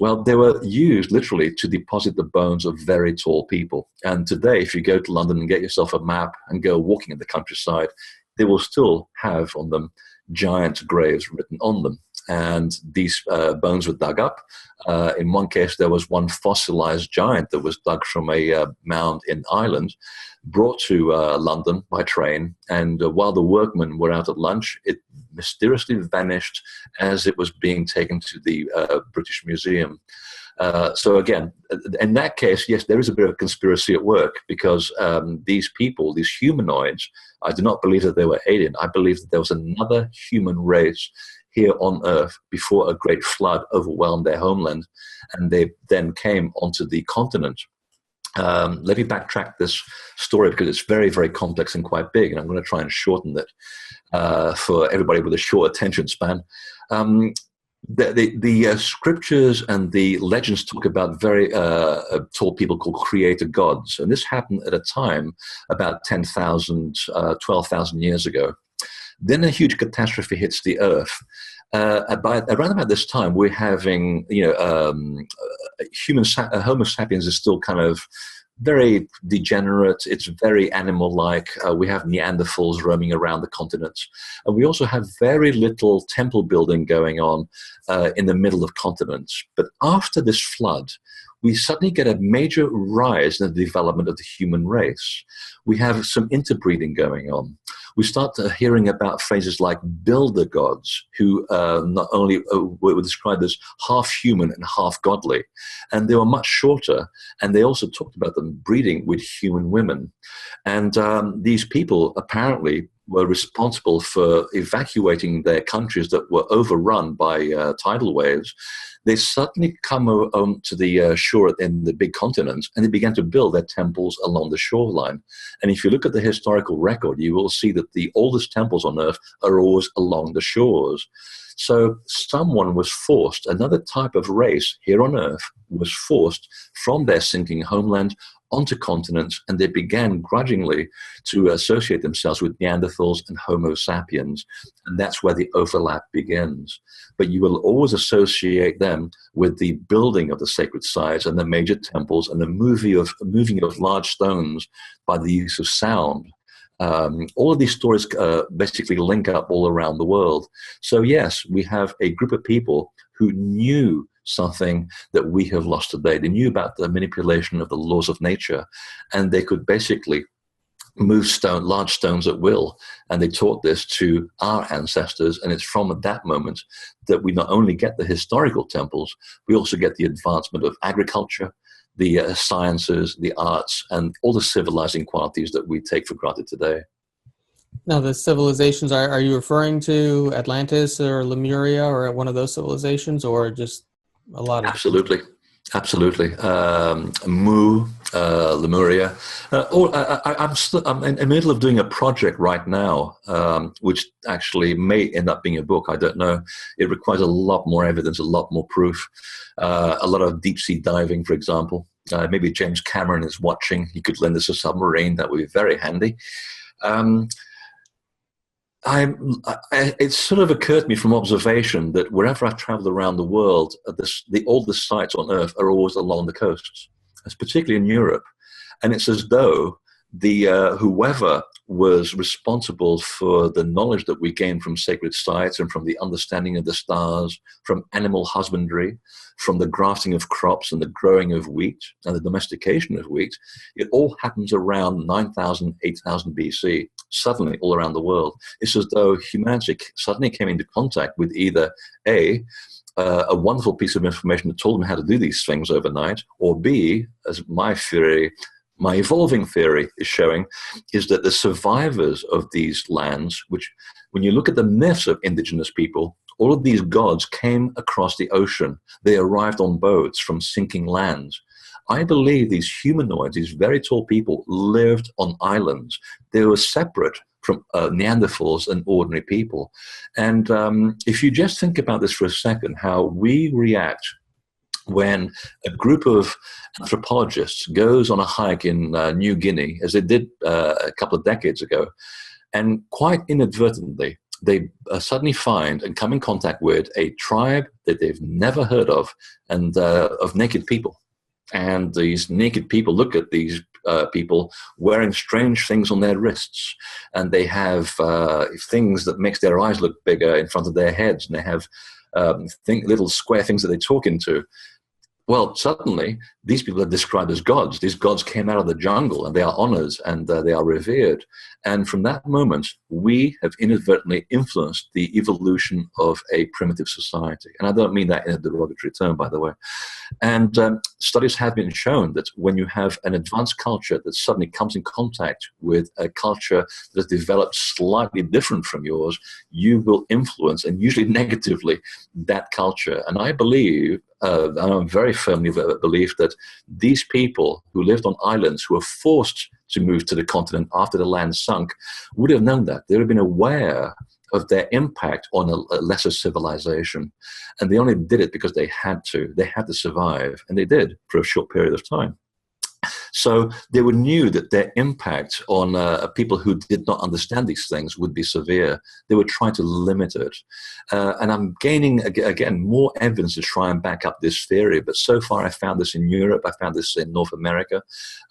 Well, they were used literally to deposit the bones of very tall people. And today, if you go to London and get yourself a map and go walking in the countryside, they will still have on them giant graves written on them. And these bones were dug up. In one case, there was one fossilized giant that was dug from a mound in Ireland, brought to London by train. And while the workmen were out at lunch, it mysteriously vanished as it was being taken to the British Museum. So again, in that case, yes, there is a bit of a conspiracy at work, because these people, these humanoids, I do not believe that they were alien. I believe that there was another human race here on Earth before a great flood overwhelmed their homeland, and they then came onto the continent. Let me backtrack this story because it's very, very complex and quite big, and I'm going to try and shorten it for everybody with a short attention span. The scriptures and the legends talk about very tall people called creator gods, and this happened at a time about 10,000, 12,000 years ago. Then a huge catastrophe hits the earth. Around about this time, we're having, Homo sapiens is still kind of very degenerate. It's very animal-like. We have Neanderthals roaming around the continents. And we also have very little temple building going on in the middle of continents. But after this flood, we suddenly get a major rise in the development of the human race. We have some interbreeding going on. We start hearing about phrases like builder gods, who not only were described as half human and half godly, and they were much shorter, and they also talked about them breeding with human women. And these people apparently were responsible for evacuating their countries that were overrun by tidal waves. They suddenly come to the shore in the big continent, and they began to build their temples along the shoreline. And if you look at the historical record, you will see that the oldest temples on earth are always along the shores. So someone was forced, another type of race here on earth was forced from their sinking homeland onto continents, and they began grudgingly to associate themselves with Neanderthals and Homo sapiens. And that's where the overlap begins. But you will always associate them with the building of the sacred sites and the major temples and the moving of large stones by the use of sound. All of these stories basically link up all around the world. So yes, we have a group of people who knew something that we have lost today. They knew about the manipulation of the laws of nature, and they could basically move large stones at will. And they taught this to our ancestors, and it's from that moment that we not only get the historical temples, we also get the advancement of agriculture, the sciences, the arts, and all the civilizing qualities that we take for granted today. Now, the civilizations, are you referring to Atlantis or Lemuria or one of those civilizations, or just a lot of... Absolutely. Lemuria. I'm in the middle of doing a project right now, which actually may end up being a book. I don't know. It requires a lot more evidence, a lot more proof, a lot of deep sea diving, for example. Maybe James Cameron is watching. He could lend us a submarine. That would be very handy. It's sort of occurred to me from observation that wherever I've traveled around the world, the oldest sites on Earth are always along the coasts, particularly in Europe. And it's as though whoever was responsible for the knowledge that we gain from sacred sites and from the understanding of the stars, from animal husbandry, from the grafting of crops and the growing of wheat and the domestication of wheat, it all happens around 9,000, 8,000 BC, suddenly all around the world. It's as though humanity suddenly came into contact with either A, a wonderful piece of information that told them how to do these things overnight, or B, as my evolving theory is showing, is that the survivors of these lands, which when you look at the myths of indigenous people, all of these gods came across the ocean. They arrived on boats from sinking lands. I believe these humanoids, these very tall people, lived on islands. They were separate from Neanderthals and ordinary people. And if you just think about this for a second, how we react when a group of anthropologists goes on a hike in New Guinea, as they did a couple of decades ago, and quite inadvertently, they suddenly find and come in contact with a tribe that they've never heard of, and of naked people. And these naked people look at these people wearing strange things on their wrists, and they have things that makes their eyes look bigger in front of their heads, and they have little square things that they talk into. Well, suddenly, these people are described as gods. These gods came out of the jungle, and they are honored, and they are revered. And from that moment, we have inadvertently influenced the evolution of a primitive society. And I don't mean that in a derogatory term, by the way. And studies have been shown that when you have an advanced culture that suddenly comes in contact with a culture that has developed slightly different from yours, you will influence, and usually negatively, that culture. And I believe, and I'm very firmly of a belief, that these people who lived on islands, who were forced to move to the continent after the land sunk, would have known that. They would have been aware of their impact on a lesser civilization. And they only did it because they had to. They had to survive. And they did for a short period of time. So they knew that their impact on people who did not understand these things would be severe. They were trying to limit it. And I'm gaining, again, more evidence to try and back up this theory. But so far, I found this in Europe. I found this in North America.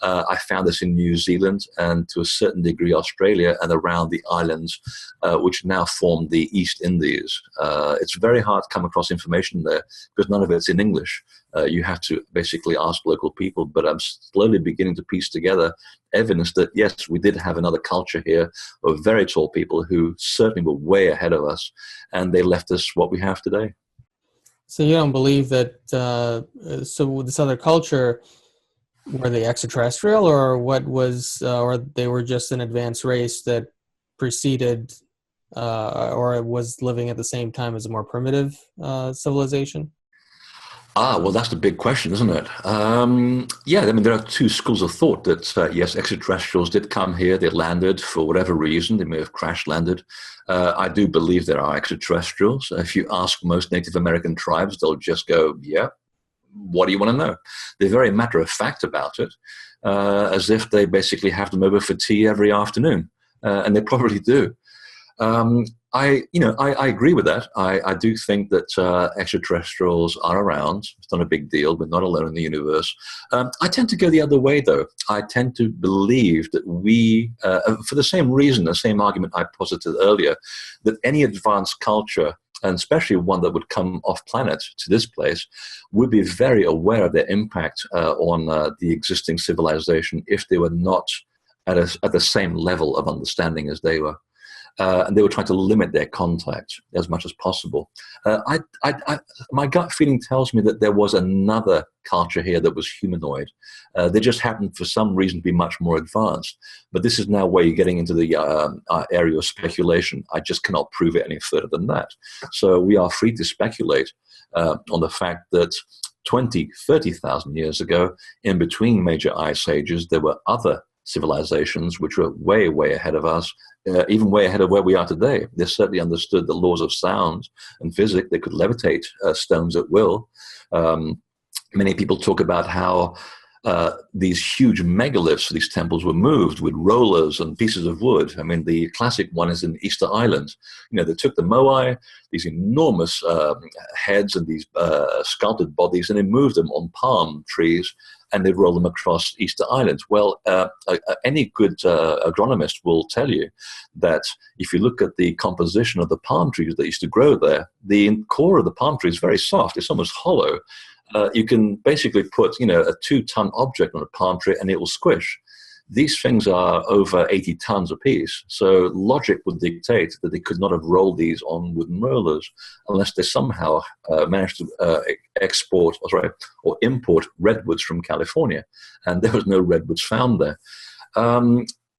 I found this in New Zealand, and to a certain degree, Australia, and around the islands, which now form the East Indies. It's very hard to come across information there because none of it's in English. You have to basically ask local people. But I'm slowly beginning to piece together evidence that, yes, we did have another culture here of very tall people who certainly were way ahead of us, and they left us what we have today. So you don't believe that, so this other culture, were they extraterrestrial, or what was, or they were just an advanced race that preceded, or was living at the same time as a more primitive civilization? Well, that's the big question, isn't it? Yeah, I mean, there are two schools of thought that, yes, extraterrestrials did come here. They landed for whatever reason. They may have crash landed. I do believe there are extraterrestrials. If you ask most Native American tribes, they'll just go, yeah, what do you want to know? They're very matter of fact about it, as if they basically have them over for tea every afternoon. And they probably do. I agree with that. I do think that extraterrestrials are around. It's not a big deal. We're not alone in the universe. I tend to go the other way, though. I tend to believe that we, for the same reason, the same argument I posited earlier, that any advanced culture, and especially one that would come off planet to this place, would be very aware of their impact on the existing civilization if they were not at the same level of understanding as they were. And they were trying to limit their contact as much as possible. My gut feeling tells me that there was another culture here that was humanoid. They just happened for some reason to be much more advanced. But this is now where you're getting into the area of speculation. I just cannot prove it any further than that. So we are free to speculate on the fact that 20, 30,000 years ago, in between major ice ages, there were other civilizations which were way, way ahead of us, even way ahead of where we are today. They certainly understood the laws of sound and physics. They could levitate stones at will. Many people talk about how these huge megaliths, these temples, were moved with rollers and pieces of wood. I mean, the classic one is in Easter Island. You know, they took the moai, these enormous heads and these sculpted bodies, and they moved them on palm trees, and they'd roll them across Easter Island. Well, any good agronomist will tell you that if you look at the composition of the palm trees that used to grow there, the core of the palm tree is very soft. It's almost hollow. You can basically put, a 2-ton object on a palm tree and it will squish. These things are over 80 tons apiece. So logic would dictate that they could not have rolled these on wooden rollers unless they somehow managed to export or import redwoods from California. And there was no redwoods found there.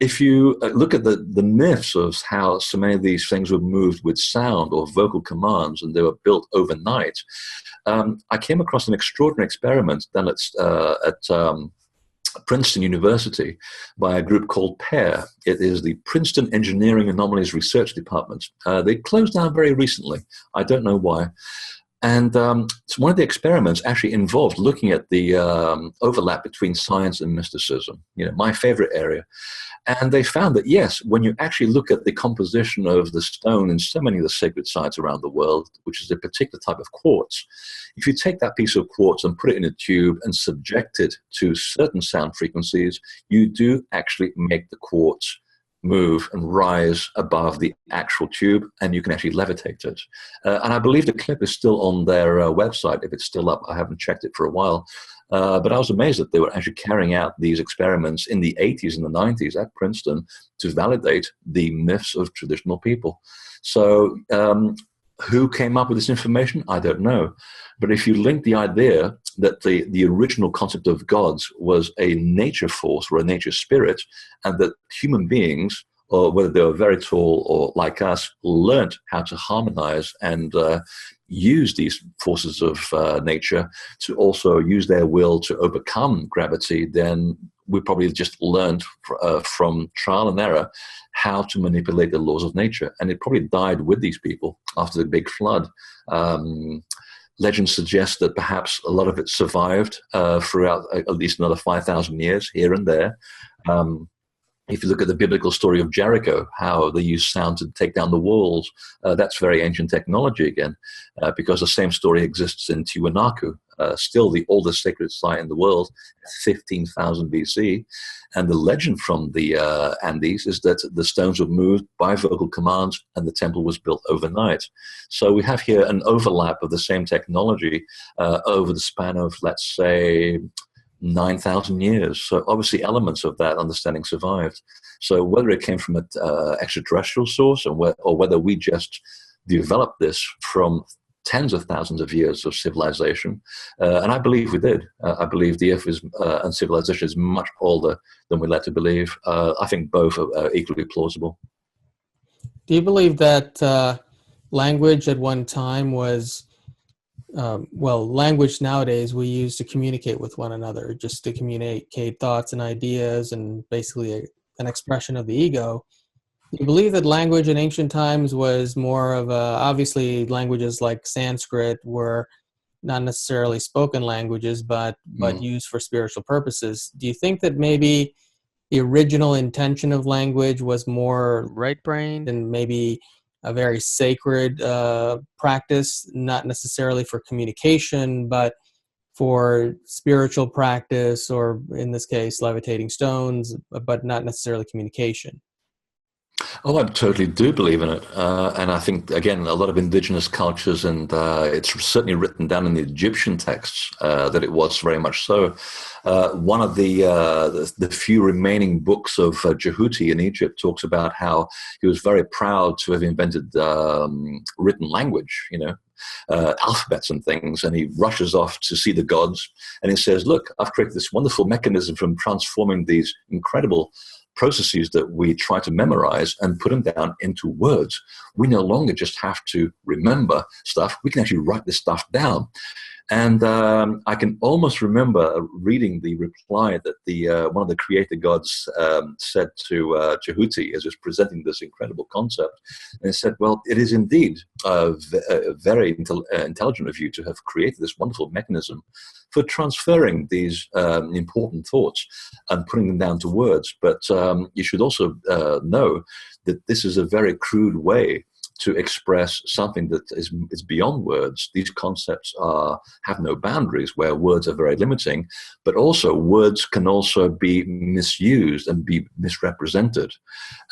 If you look at the myths of how so many of these things were moved with sound or vocal commands, and they were built overnight, I came across an extraordinary experiment done at Princeton University by a group called PAIR. It is the Princeton Engineering Anomalies Research Department. They closed down very recently. I don't know why. And so one of the experiments actually involved looking at the overlap between science and mysticism, my favorite area. And they found that, yes, when you actually look at the composition of the stone in so many of the sacred sites around the world, which is a particular type of quartz, if you take that piece of quartz and put it in a tube and subject it to certain sound frequencies, you do actually make the quartz move and rise above the actual tube, and you can actually levitate it. And I believe the clip is still on their website. If it's still up, I haven't checked it for a while. But I was amazed that they were actually carrying out these experiments in the 80s and the 90s at Princeton to validate the myths of traditional people. So who came up with this information? I don't know. But if you link the idea that the original concept of gods was a nature force or a nature spirit, and that human beings, or whether they were very tall or like us, learned how to harmonize and use these forces of nature to also use their will to overcome gravity, then we probably just learned from trial and error how to manipulate the laws of nature. And it probably died with these people after the big flood. Legend suggests that perhaps a lot of it survived throughout at least another 5,000 years here and there. If you look at the biblical story of Jericho, how they used sound to take down the walls, that's very ancient technology again, because the same story exists in Tiwanaku, still the oldest sacred site in the world, 15,000 BC. And the legend from the Andes is that the stones were moved by vocal commands and the temple was built overnight. So we have here an overlap of the same technology over the span of, let's say, 9,000 years. So obviously elements of that understanding survived. So whether it came from an extraterrestrial source or whether we just developed this from tens of thousands of years of civilization, and I believe we did. I believe the Earth and civilization is much older than we like to believe. I think both are equally plausible. Do you believe that language at one time was, language nowadays we use to communicate with one another, just to communicate thoughts and ideas and basically an expression of the ego? Do you believe that language in ancient times was more of obviously languages like Sanskrit were not necessarily spoken languages, but used for spiritual purposes? Do you think that maybe the original intention of language was more right-brained and maybe a very sacred practice, not necessarily for communication, but for spiritual practice, or in this case, levitating stones, but not necessarily communication? Oh, I totally do believe in it. And I think, again, a lot of indigenous cultures, and it's certainly written down in the Egyptian texts that it was very much so. One of the few remaining books of Jehuti in Egypt talks about how he was very proud to have invented written language, alphabets and things, and he rushes off to see the gods, and he says, look, I've created this wonderful mechanism from transforming these incredible processes that we try to memorize and put them down into words. We no longer just have to remember stuff, we can actually write this stuff down. And I can almost remember reading the reply that one of the creator gods said to Jehuti as he was presenting this incredible concept. And he said, well, it is indeed very intelligent of you to have created this wonderful mechanism for transferring these important thoughts and putting them down to words. But you should also know that this is a very crude way to express something that is beyond words. These concepts have no boundaries, where words are very limiting, but also words can also be misused and be misrepresented.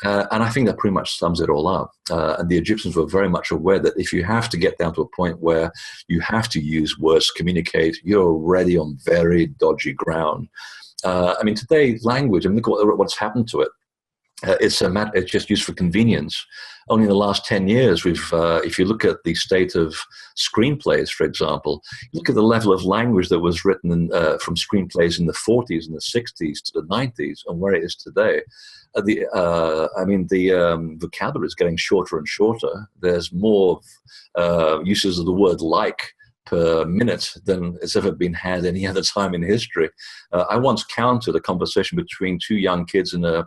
And I think that pretty much sums it all up. And the Egyptians were very much aware that if you have to get down to a point where you have to use words to communicate, you're already on very dodgy ground. Today, language, look at what's happened to it. It's just used for convenience. Only in the last 10 years, if you look at the state of screenplays, for example, look at the level of language that was written from screenplays in the 40s and the 60s to the 90s and where it is today. The vocabulary is getting shorter and shorter. There's more uses of the word like per minute than has ever been had any other time in history. I once counted a conversation between two young kids in a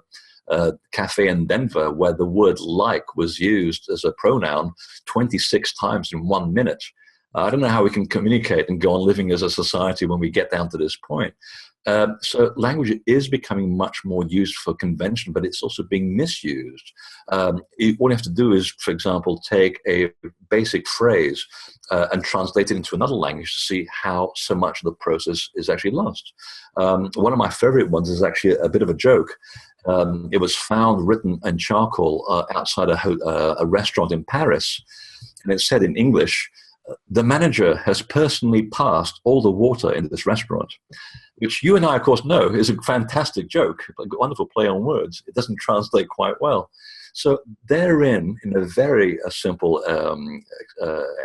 cafe in Denver where the word like was used as a pronoun 26 times in 1 minute. I don't know how we can communicate and go on living as a society when we get down to this point. So language is becoming much more used for convention, but it's also being misused. All you have to do is, for example, take a basic phrase and translate it into another language to see how so much of the process is actually lost. One of my favorite ones is actually a bit of a joke. It was found written in charcoal outside a restaurant in Paris, and it said in English, "The manager has personally passed all the water into this restaurant," which you and I, of course, know is a fantastic joke, a wonderful play on words. It doesn't translate quite well. So therein, in a very simple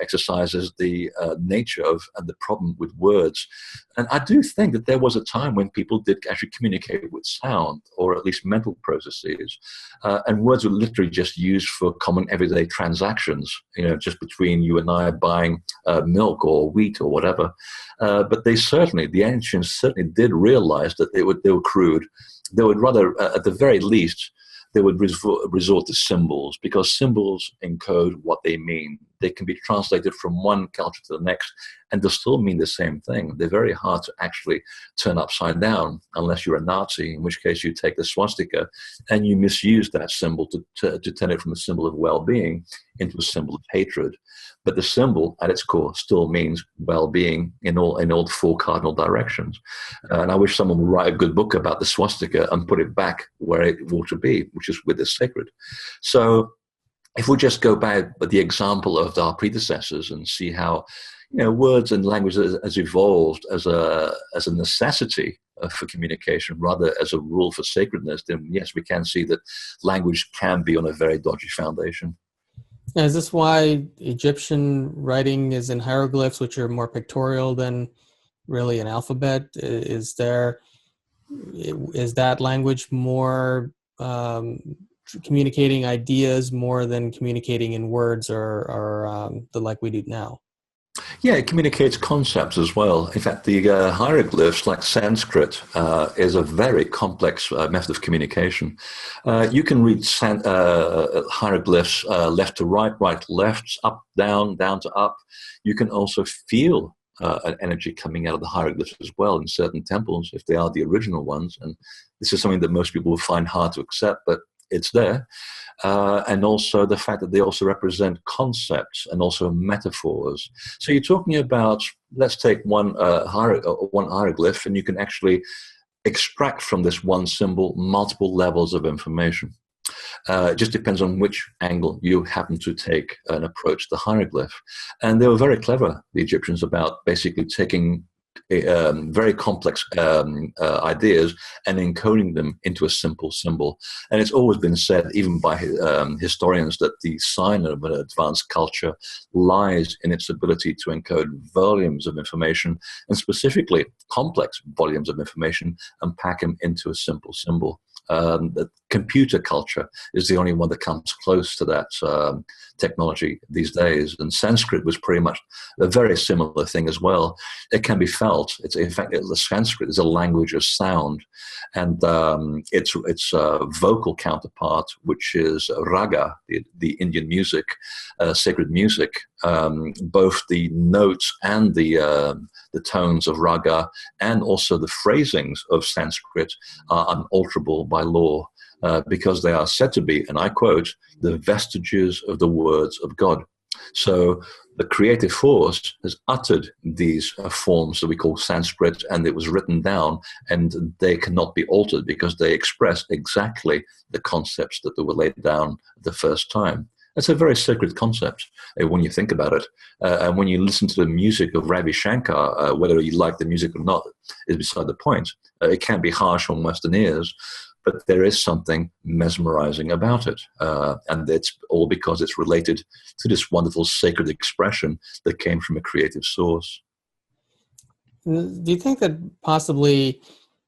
exercise, is the nature of and the problem with words. And I do think that there was a time when people did actually communicate with sound, or at least mental processes. And words were literally just used for common everyday transactions, just between you and I buying milk or wheat or whatever. But the ancients certainly did realize that they were crude. They would rather, at the very least, they would resort to symbols, because symbols encode what they mean. They can be translated from one culture to the next, and they'll still mean the same thing. They're very hard to actually turn upside down, unless you're a Nazi, in which case you take the swastika and you misuse that symbol to turn it from a symbol of well-being into a symbol of hatred. but the symbol at its core still means well-being in all the four cardinal directions. And I wish someone would write a good book about the swastika and put it back where it ought to be, which is with the sacred. So if we just go back with the example of our predecessors and see how, words and language has evolved as a necessity for communication rather as a rule for sacredness, then yes, we can see that language can be on a very dodgy foundation. Is this why Egyptian writing is in hieroglyphs, which are more pictorial than really an alphabet? Is that language more communicating ideas more than communicating in words or like we do now? Yeah, it communicates concepts as well. In fact, the hieroglyphs, like Sanskrit, is a very complex method of communication. You can read hieroglyphs left to right, right to left, up, down to up. You can also feel an energy coming out of the hieroglyphs as well in certain temples, if they are the original ones. And this is something that most people will find hard to accept, but it's there. And also the fact that they also represent concepts and also metaphors. So you're talking about, let's take one hieroglyph, and you can actually extract from this one symbol multiple levels of information. It just depends on which angle you happen to take and approach the hieroglyph. And they were very clever, the Egyptians, about basically taking very complex ideas and encoding them into a simple symbol. And it's always been said, even by historians, that the sign of an advanced culture lies in its ability to encode volumes of information, and specifically complex volumes of information, and pack them into a simple symbol. The computer culture is the only one that comes close to that technology these days. And Sanskrit was pretty much a very similar thing as well. It can be felt. In fact, the Sanskrit is a language of sound, and its vocal counterpart, which is raga, the Indian music, sacred music. Both the notes and the tones of raga, and also the phrasings of Sanskrit, are unalterable by law, because they are said to be, and I quote, the vestiges of the words of God. So the creative force has uttered these forms that we call Sanskrit, and it was written down, and they cannot be altered because they express exactly the concepts that they were laid down the first time. It's a very sacred concept when you think about it. And when you listen to the music of Ravi Shankar, whether you like the music or not is beside the point. It can be harsh on Western ears, but there is something mesmerizing about it. And it's all because it's related to this wonderful sacred expression that came from a creative source. Do you think that possibly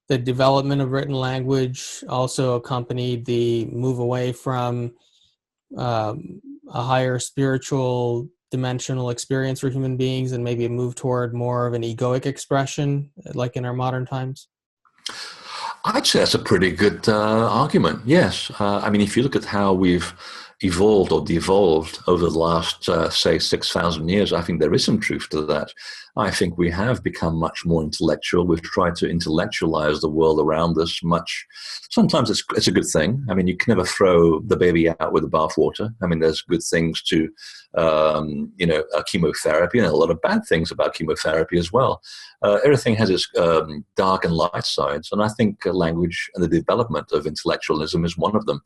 the development of written language also accompanied the move away from a higher spiritual dimensional experience for human beings, and maybe a move toward more of an egoic expression, like in our modern times? I'd say that's a pretty good argument, yes. I mean, if you look at how we've evolved or devolved over the last, say, 6,000 years, I think there is some truth to that. I think we have become much more intellectual. We've tried to intellectualize the world around us much. Sometimes it's a good thing. I mean, you can never throw the baby out with the bathwater. I mean, there's good things to, chemotherapy, and a lot of bad things about chemotherapy as well. Everything has its dark and light sides, and I think language and the development of intellectualism is one of them.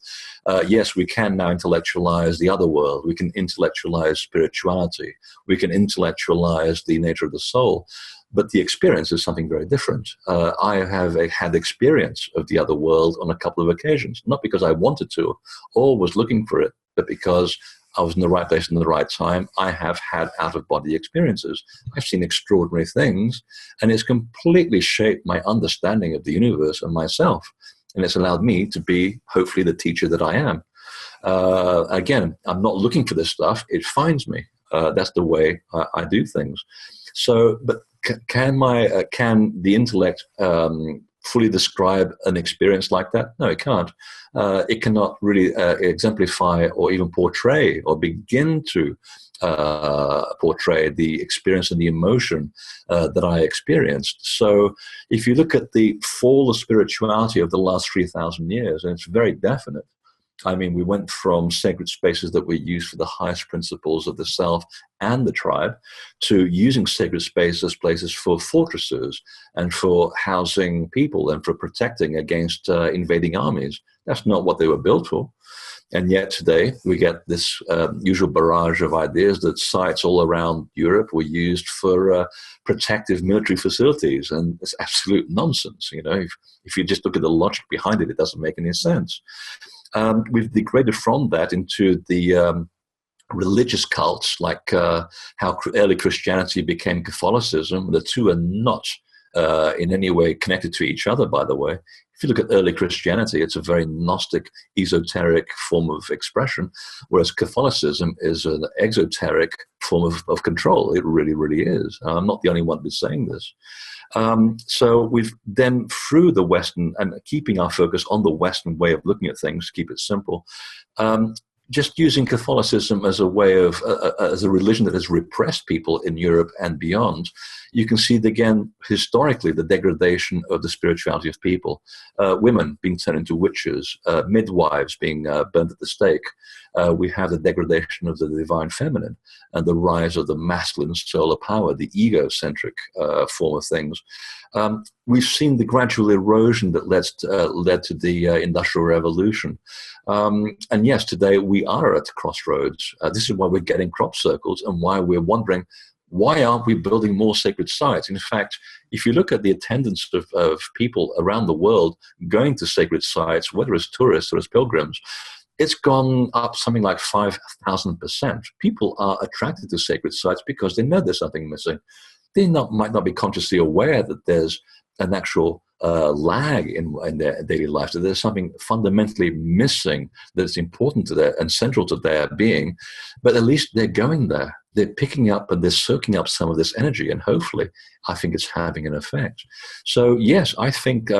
Yes, we can now intellectualize the other world. We can intellectualize spirituality. We can intellectualize the nature of the soul. But the experience is something very different. I have had experience of the other world on a couple of occasions, not because I wanted to or was looking for it, but because I was in the right place in the right time. I have had out-of-body experiences. I've seen extraordinary things, and it's completely shaped my understanding of the universe and myself. And it's allowed me to be, hopefully, the teacher that I am. Again, I'm not looking for this stuff. It finds me. That's the way I do things. So, but can the intellect fully describe an experience like that? No, it can't. It cannot really exemplify or even portray or begin to portray the experience and the emotion that I experienced. So if you look at the fall of spirituality of the last 3,000 years, and it's very definite, I mean, we went from sacred spaces that were used for the highest principles of the self and the tribe to using sacred spaces as places for fortresses and for housing people and for protecting against invading armies. That's not what they were built for. And yet today we get this usual barrage of ideas that sites all around Europe were used for protective military facilities. And it's absolute nonsense. You know, if you just look at the logic behind it, it doesn't make any sense. We've degraded from that into the religious cults, like how early Christianity became Catholicism. The two are not in any way connected to each other, by the way. If you look at early Christianity, it's a very Gnostic, esoteric form of expression, whereas Catholicism is an exoteric form of control. It really, really is. I'm not the only one who's saying this. So we've then, through the Western, and keeping our focus on the Western way of looking at things, to keep it simple, just using Catholicism as a way of, as a religion that has repressed people in Europe and beyond, you can see, again, historically, the degradation of the spirituality of people. Women being turned into witches, midwives being burned at the stake. We have the degradation of the divine feminine and the rise of the masculine solar power, the egocentric form of things. We've seen the gradual erosion that led to the Industrial Revolution. And yes, today we are at the crossroads. This is why we're getting crop circles and why we're wondering, why aren't we building more sacred sites? In fact, if you look at the attendance of people around the world going to sacred sites, whether as tourists or as pilgrims, it's gone up something like 5,000%. People are attracted to sacred sites because they know there's something missing. They might not be consciously aware that there's an actual lag in their daily life, that there's something fundamentally missing that's important to their and central to their being, but at least they're going there. They're picking up and they're soaking up some of this energy, and hopefully I think it's having an effect. So yes, I think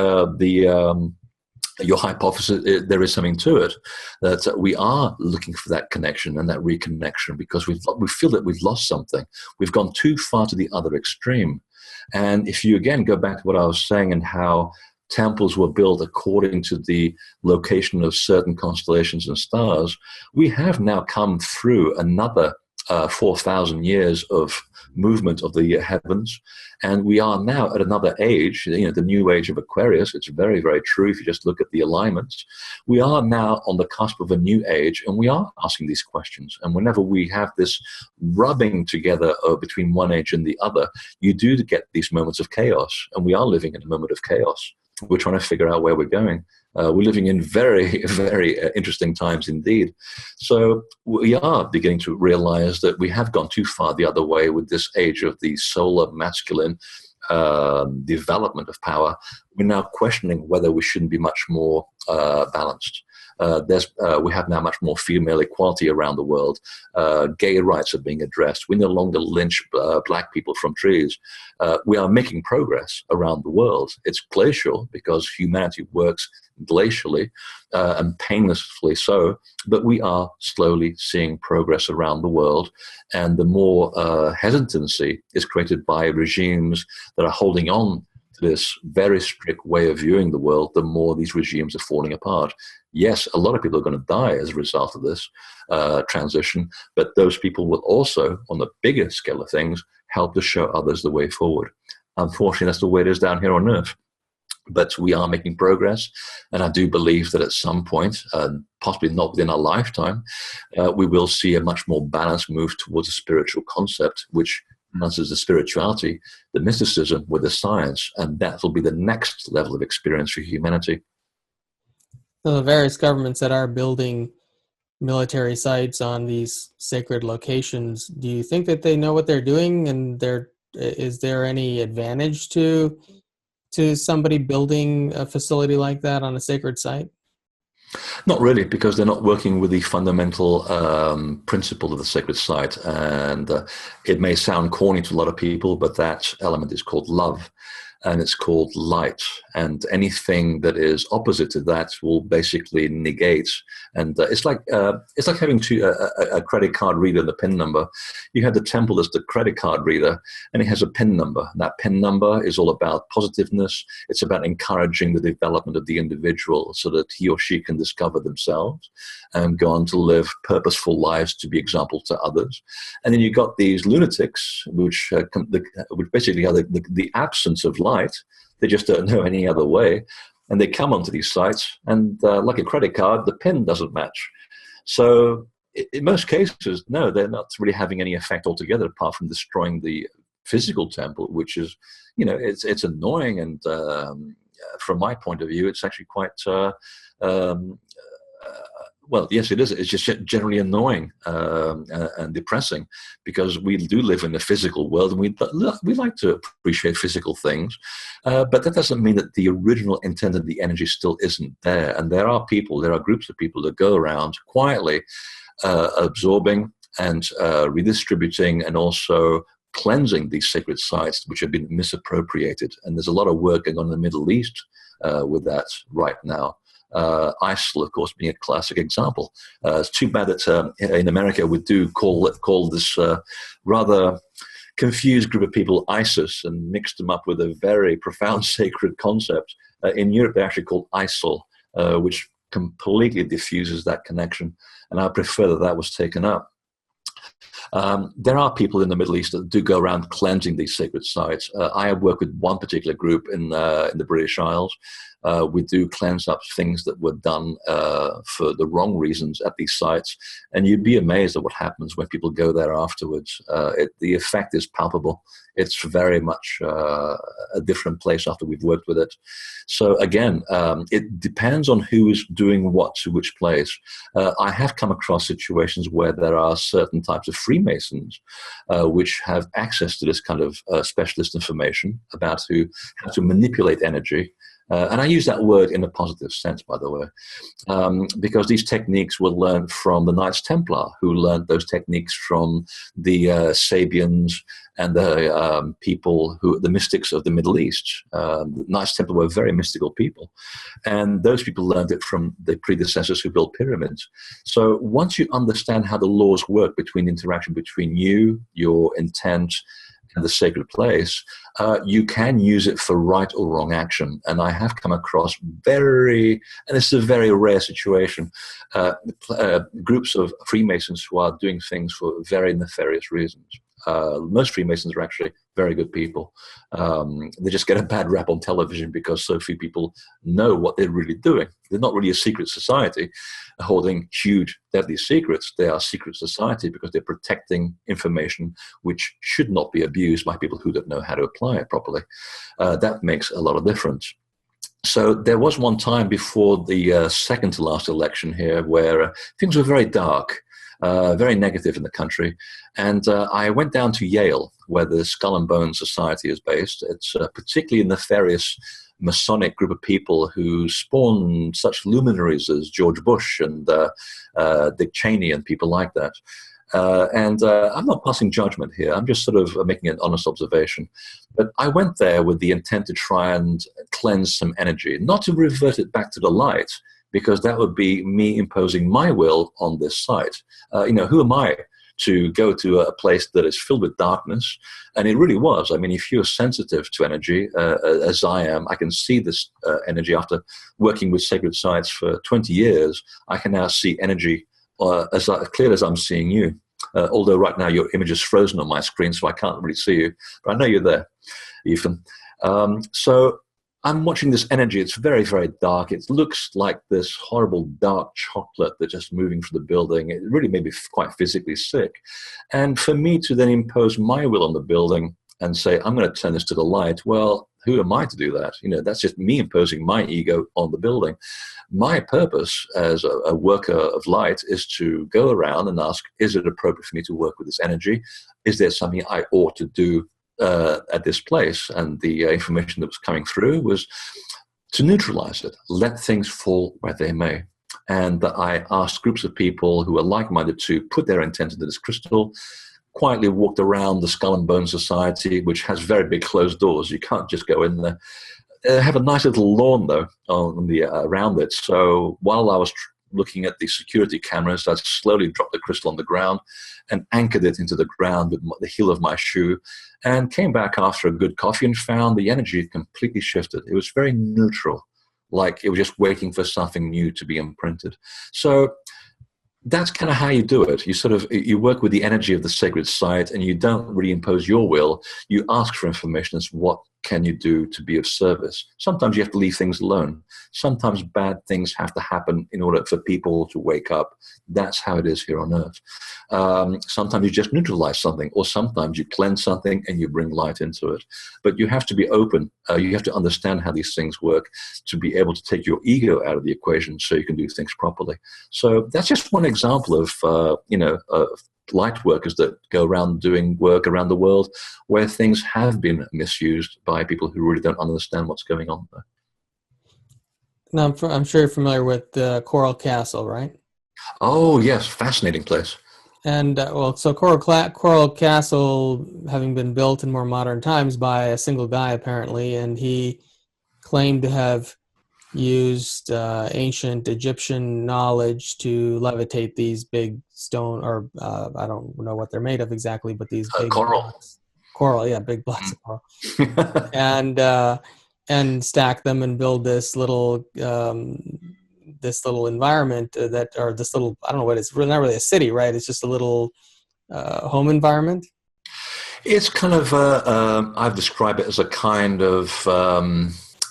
your hypothesis, there is something to it, that we are looking for that connection and that reconnection because we feel that we've lost something. We've gone too far to the other extreme. And if you again go back to what I was saying and how temples were built according to the location of certain constellations and stars, we have now come through another 4,000 years of movement of the heavens, and we are now at another age, you know, the new age of Aquarius. It's very, very true if you just look at the alignments. We are now on the cusp of a new age, and we are asking these questions. And whenever we have this rubbing together between one age and the other, you do get these moments of chaos, and we are living in a moment of chaos. We're trying to figure out where we're going. We're living in very, very interesting times indeed. So we are beginning to realize that we have gone too far the other way with this age of the solar masculine development of power. We're now questioning whether we shouldn't be much more balanced. We have now much more female equality around the world. Gay rights are being addressed. We no longer lynch black people from trees. We are making progress around the world. It's glacial because humanity works glacially and painlessly so, but we are slowly seeing progress around the world, and the more hesitancy is created by regimes that are holding on to this very strict way of viewing the world, the more these regimes are falling apart. Yes, a lot of people are going to die as a result of this transition, but those people will also, on the bigger scale of things, help to show others the way forward. Unfortunately, that's the way it is down here on Earth. But we are making progress, and I do believe that at some point, possibly not within our lifetime, we will see a much more balanced move towards a spiritual concept, which balances the spirituality, the mysticism with the science, and that will be the next level of experience for humanity. So the various governments that are building military sites on these sacred locations, do you think that they know what they're doing, and is there any advantage to somebody building a facility like that on a sacred site? Not really, because they're not working with the fundamental principle of the sacred site. And it may sound corny to a lot of people, but that element is called love. and it's called light. And anything that is opposite to that will basically negate. And it's like having a credit card reader and the PIN number. You have the temple as the credit card reader, and it has a PIN number. That PIN number is all about positiveness. It's about encouraging the development of the individual so that he or she can discover themselves and go on to live purposeful lives to be example to others. And then you've got these lunatics, which basically are the absence of light. They just don't know any other way. And they come onto these sites, and like a credit card, the PIN doesn't match. So in most cases, no, they're not really having any effect altogether, apart from destroying the physical temple, which is, it's annoying. And from my point of view, it's actually quite well, yes, it is. It's just generally annoying and depressing, because we do live in the physical world, and we like to appreciate physical things, but that doesn't mean that the original intent of the energy still isn't there. And there are groups of people that go around quietly absorbing and redistributing and also cleansing these sacred sites which have been misappropriated. And there's a lot of work going on in the Middle East with that right now. ISIL, of course, being a classic example. It's too bad that in America we do call this rather confused group of people ISIS and mixed them up with a very profound sacred concept. In Europe, they're actually called ISIL, which completely diffuses that connection. And I prefer that was taken up. There are people in the Middle East that do go around cleansing these sacred sites. I have worked with one particular group in the British Isles. We do cleanse up things that were done for the wrong reasons at these sites. And you'd be amazed at what happens when people go there afterwards. The effect is palpable. It's very much a different place after we've worked with it. So again, it depends on who is doing what to which place. I have come across situations where there are certain types of Freemasons which have access to this kind of specialist information about how to manipulate energy. And I use that word in a positive sense, by the way, because these techniques were learned from the Knights Templar, who learned those techniques from the Sabians and the the mystics of the Middle East. The Knights Templar were very mystical people, and those people learned it from the predecessors who built pyramids. So once you understand how the laws work between interaction between you, your intent, and the sacred place, you can use it for right or wrong action. And I have come across and it's a very rare situation, groups of Freemasons who are doing things for very nefarious reasons. Most Freemasons are actually very good people. They just get a bad rap on television because so few people know what they're really doing. They're not really a secret society holding huge, deadly secrets. They are a secret society because they're protecting information which should not be abused by people who don't know how to apply it properly. That makes a lot of difference. So there was one time before the second to last election here where things were very dark. Very negative in the country. And I went down to Yale, where the Skull and Bones Society is based. It's a particularly nefarious Masonic group of people who spawned such luminaries as George Bush and Dick Cheney and people like that. And I'm not passing judgment here. I'm just sort of making an honest observation. But I went there with the intent to try and cleanse some energy, not to revert it back to the light, because that would be me imposing my will on this site. Who am I to go to a place that is filled with darkness? And it really was. I mean, if you're sensitive to energy, as I am, I can see this energy after working with sacred sites for 20 years. I can now see energy as clear as I'm seeing you. Although right now your image is frozen on my screen, so I can't really see you. But I know you're there, Ethan. So I'm watching this energy. It's very, very dark. It looks like this horrible dark chocolate that's just moving through the building. It really made me quite physically sick. And for me to then impose my will on the building and say, I'm going to turn this to the light, well, who am I to do that? That's just me imposing my ego on the building. My purpose as a worker of light is to go around and ask, is it appropriate for me to work with this energy? Is there something I ought to do at this place? And the information that was coming through was to neutralize it, let things fall where they may. And I asked groups of people who are like-minded to put their intent into this crystal, quietly walked around the Skull and Bone Society, which has very big closed doors. You can't just go in there. Have a nice little lawn, though, on the around it. So while I was looking at the security cameras, I slowly dropped the crystal on the ground and anchored it into the ground with the heel of my shoe, and came back after a good coffee and found the energy had completely shifted. It was very neutral, like it was just waiting for something new to be imprinted. So that's kind of how you do it. You work with the energy of the sacred site, and you don't really impose your will. You ask for information as what can you do to be of service. Sometimes you have to leave things alone. Sometimes bad things have to happen in order for people to wake up. That's how it is here on earth. Sometimes you just neutralize something, or sometimes you cleanse something and you bring light into it. But you have to be open. You have to understand how these things work to be able to take your ego out of the equation so you can do things properly. So that's just one example of, light workers that go around doing work around the world where things have been misused by people who really don't understand what's going on there. Now, I'm sure you're familiar with the Coral Castle, right? Oh, yes. Fascinating place. And so Coral Castle, having been built in more modern times by a single guy, apparently, and he claimed to have used ancient Egyptian knowledge to levitate these big stone, or I don't know what they're made of exactly, but these big coral. Big blocks of coral, and stack them and build this little environment I don't know what it's really, not really a city, right? It's just a little home environment. It's kind of I've described it as a kind of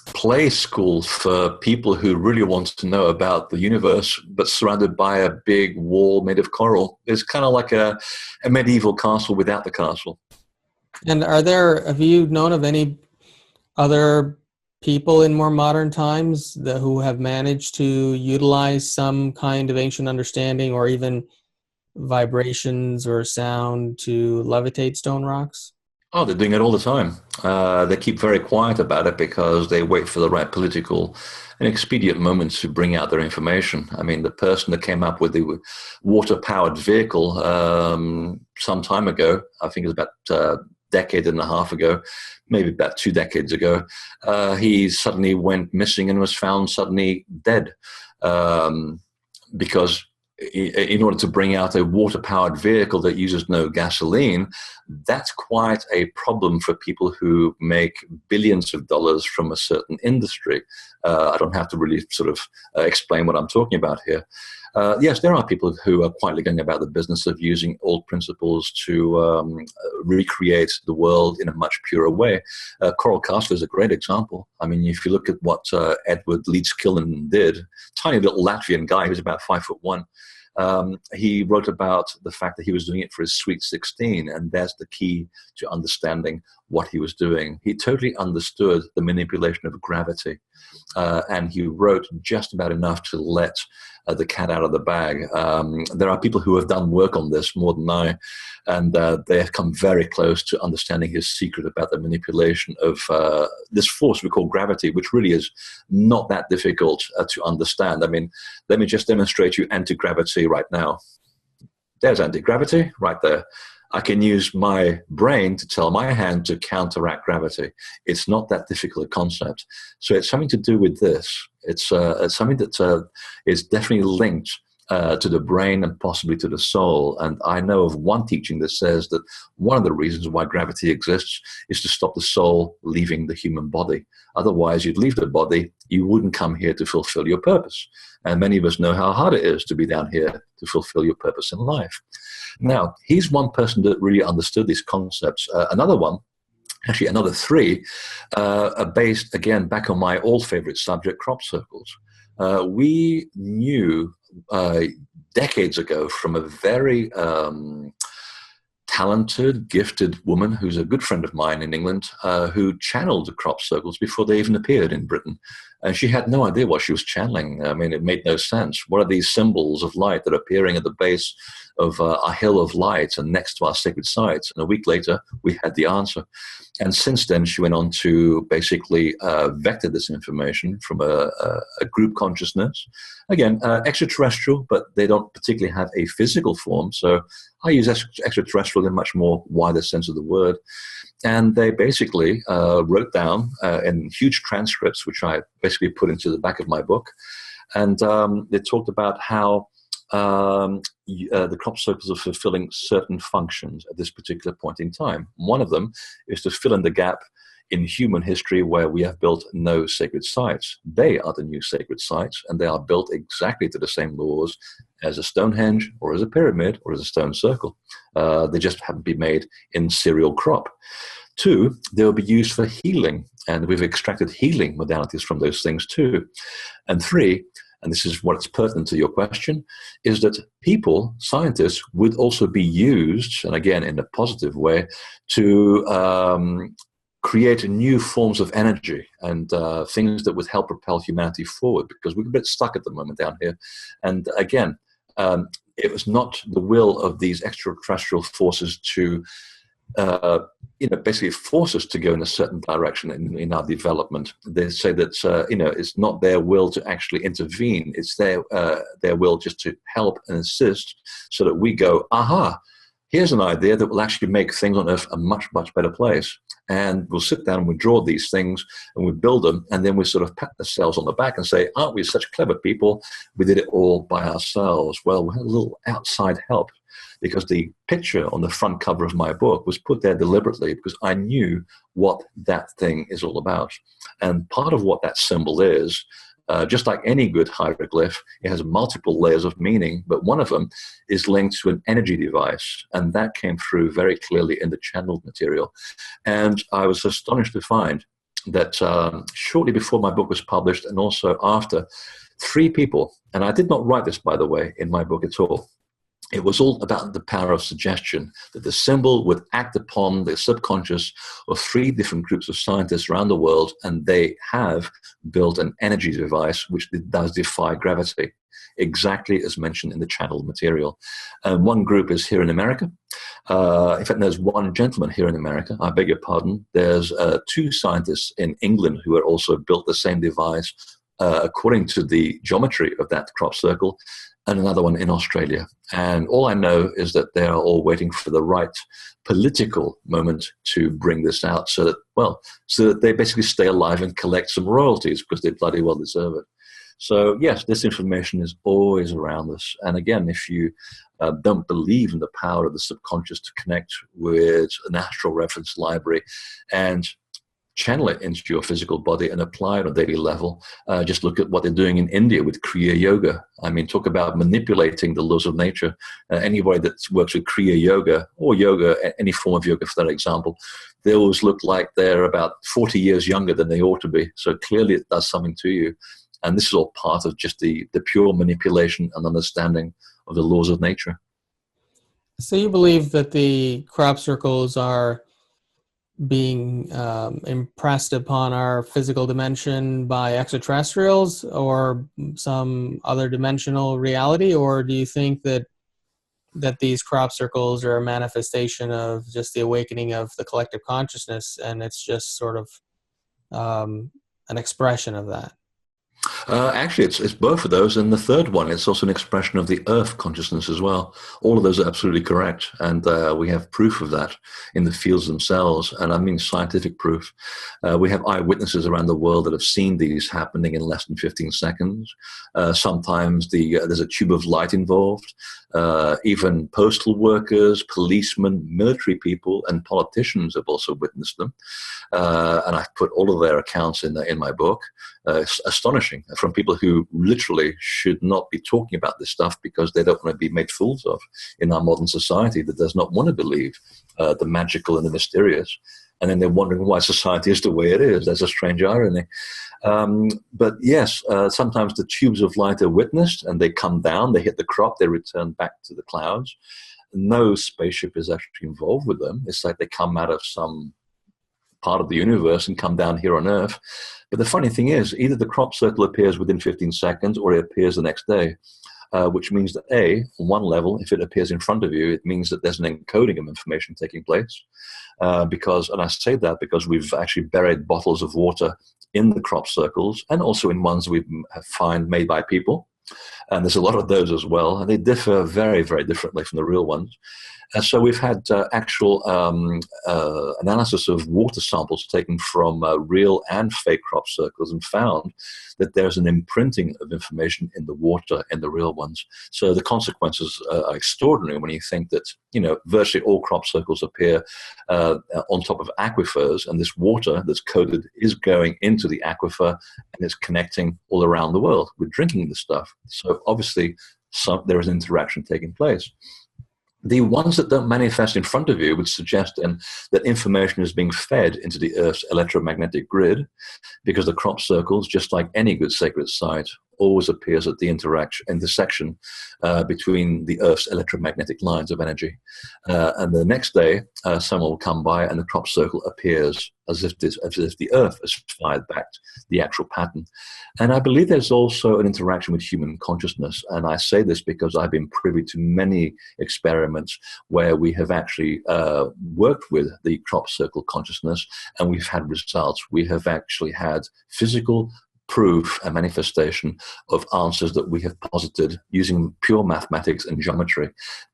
play school for people who really want to know about the universe, but surrounded by a big wall made of coral. It's kind of like a medieval castle without the castle. And have you known of any other people in more modern times who have managed to utilize some kind of ancient understanding or even vibrations or sound to levitate stone rocks? Oh, they're doing it all the time. They keep very quiet about it because they wait for the right political and expedient moments to bring out their information. I mean, the person that came up with the water-powered vehicle some time ago, I think it was about a decade and a half ago, maybe about 2 decades ago, he suddenly went missing and was found suddenly dead because in order to bring out a water-powered vehicle that uses no gasoline, that's quite a problem for people who make billions of dollars from a certain industry. I don't have to really sort of explain what I'm talking about here. Yes, there are people who are quietly going about the business of using old principles to recreate the world in a much purer way. Coral Castle is a great example. I mean, if you look at what Edward Leeds-Killen did, tiny little Latvian guy who's about 5'1", he wrote about the fact that he was doing it for his Sweet 16, and that's the key to understanding what he was doing. He totally understood the manipulation of gravity, and he wrote just about enough to let the cat out of the bag. There are people who have done work on this more than I, and they have come very close to understanding his secret about the manipulation of this force we call gravity, which really is not that difficult to understand. I mean, let me just demonstrate you anti-gravity right now. There's anti-gravity right there. I can use my brain to tell my hand to counteract gravity. It's not that difficult a concept. So it's something to do with this. It's something that is definitely linked to the brain and possibly to the soul. And I know of one teaching that says that one of the reasons why gravity exists is to stop the soul leaving the human body. Otherwise, you'd leave the body, you wouldn't come here to fulfill your purpose. And many of us know how hard it is to be down here to fulfill your purpose in life. Now, he's one person that really understood these concepts. Another one, actually another 3, are based, again, back on my old favorite subject, crop circles. We knew decades ago from a very talented, gifted woman who's a good friend of mine in England, who channeled the crop circles before they even appeared in Britain. And she had no idea what she was channeling. I mean, it made no sense. What are these symbols of light that are appearing at the base of a hill of light and next to our sacred sites? And a week later, we had the answer. And since then, she went on to basically vector this information from a group consciousness. Again, extraterrestrial, but they don't particularly have a physical form. So I use extraterrestrial in much more wider sense of the word. And they basically wrote down in huge transcripts, which I basically put into the back of my book. And they talked about how the crop circles are fulfilling certain functions at this particular point in time. One of them is to fill in the gap in human history where we have built no sacred sites. They are the new sacred sites, and they are built exactly to the same laws as a Stonehenge or as a pyramid or as a stone circle. They just haven't been made in serial crop. 2, they will be used for healing, and we've extracted healing modalities from those things too. And 3, and this is what's pertinent to your question, is that people, scientists, would also be used, and again in a positive way, to create new forms of energy and things that would help propel humanity forward, because we're a bit stuck at the moment down here. And again, it was not the will of these extraterrestrial forces to basically force us to go in a certain direction in our development. They say that it's not their will to actually intervene; it's their will just to help and assist, so that we go, aha, here's an idea that will actually make things on Earth a much, much better place. And we'll sit down and we draw these things and we build them, and then we sort of pat ourselves on the back and say, aren't we such clever people? We did it all by ourselves. Well, we had a little outside help, because the picture on the front cover of my book was put there deliberately because I knew what that thing is all about. And part of what that symbol is, just like any good hieroglyph, it has multiple layers of meaning, but one of them is linked to an energy device. And that came through very clearly in the channeled material. And I was astonished to find that shortly before my book was published, and also after, 3 people, and I did not write this, by the way, in my book at all. It was all about the power of suggestion, that the symbol would act upon the subconscious of 3 different groups of scientists around the world, and they have built an energy device which does defy gravity, exactly as mentioned in the channeled material. And one group is here in America. In fact, there's one gentleman here in America, I beg your pardon. There's 2 scientists in England who are also built the same device according to the geometry of that crop circle, and another one in Australia. And all I know is that they are all waiting for the right political moment to bring this out, so that they basically stay alive and collect some royalties, because they bloody well deserve it. So yes, this information is always around us. And again, if you don't believe in the power of the subconscious to connect with an astral reference library and channel it into your physical body and apply it on a daily level. Just look at what they're doing in India with Kriya Yoga. I mean, talk about manipulating the laws of nature. Anybody that works with Kriya Yoga, or yoga, any form of yoga for that example, they always look like they're about 40 years younger than they ought to be. So clearly it does something to you. And this is all part of just the pure manipulation and understanding of the laws of nature. So you believe that the crop circles are being impressed upon our physical dimension by extraterrestrials or some other dimensional reality? Or do you think that these crop circles are a manifestation of just the awakening of the collective consciousness, and it's just sort of an expression of that? Actually, it's both of those, and the third one is also an expression of the Earth consciousness as well. All of those are absolutely correct, and we have proof of that in the fields themselves, and I mean scientific proof. We have eyewitnesses around the world that have seen these happening in less than 15 seconds. Sometimes there's a tube of light involved. Even postal workers, policemen, military people, and politicians have also witnessed them, and I've put all of their accounts in my book. It's astonishing, from people who literally should not be talking about this stuff because they don't want to be made fools of in our modern society that does not want to believe the magical and the mysterious. And then they're wondering why society is the way it is. That's a strange irony. But yes, sometimes the tubes of light are witnessed and they come down, they hit the crop, they return back to the clouds. No spaceship is actually involved with them. It's like they come out of some part of the universe and come down here on Earth. But the funny thing is, either the crop circle appears within 15 seconds or it appears the next day, which means that on one level, if it appears in front of you, it means that there's an encoding of information taking place. And I say that because we've actually buried bottles of water in the crop circles and also in ones we find made by people. And there's a lot of those as well, and they differ very, very differently from the real ones. And so we've had actual analysis of water samples taken from real and fake crop circles and found that there's an imprinting of information in the water in the real ones. So the consequences are extraordinary when you think that, virtually all crop circles appear on top of aquifers, and this water that's coded is going into the aquifer and it's connecting all around the world. We're drinking the stuff. So obviously there is interaction taking place. The ones that don't manifest in front of you would suggest then that information is being fed into the Earth's electromagnetic grid, because the crop circles, just like any good sacred site, always appears at the intersection between the Earth's electromagnetic lines of energy. And the next day, someone will come by and the crop circle appears as if the Earth has fired back the actual pattern. And I believe there's also an interaction with human consciousness. And I say this because I've been privy to many experiments where we have actually worked with the crop circle consciousness, and we've had results. We have actually had physical proof and manifestation of answers that we have posited using pure mathematics and geometry.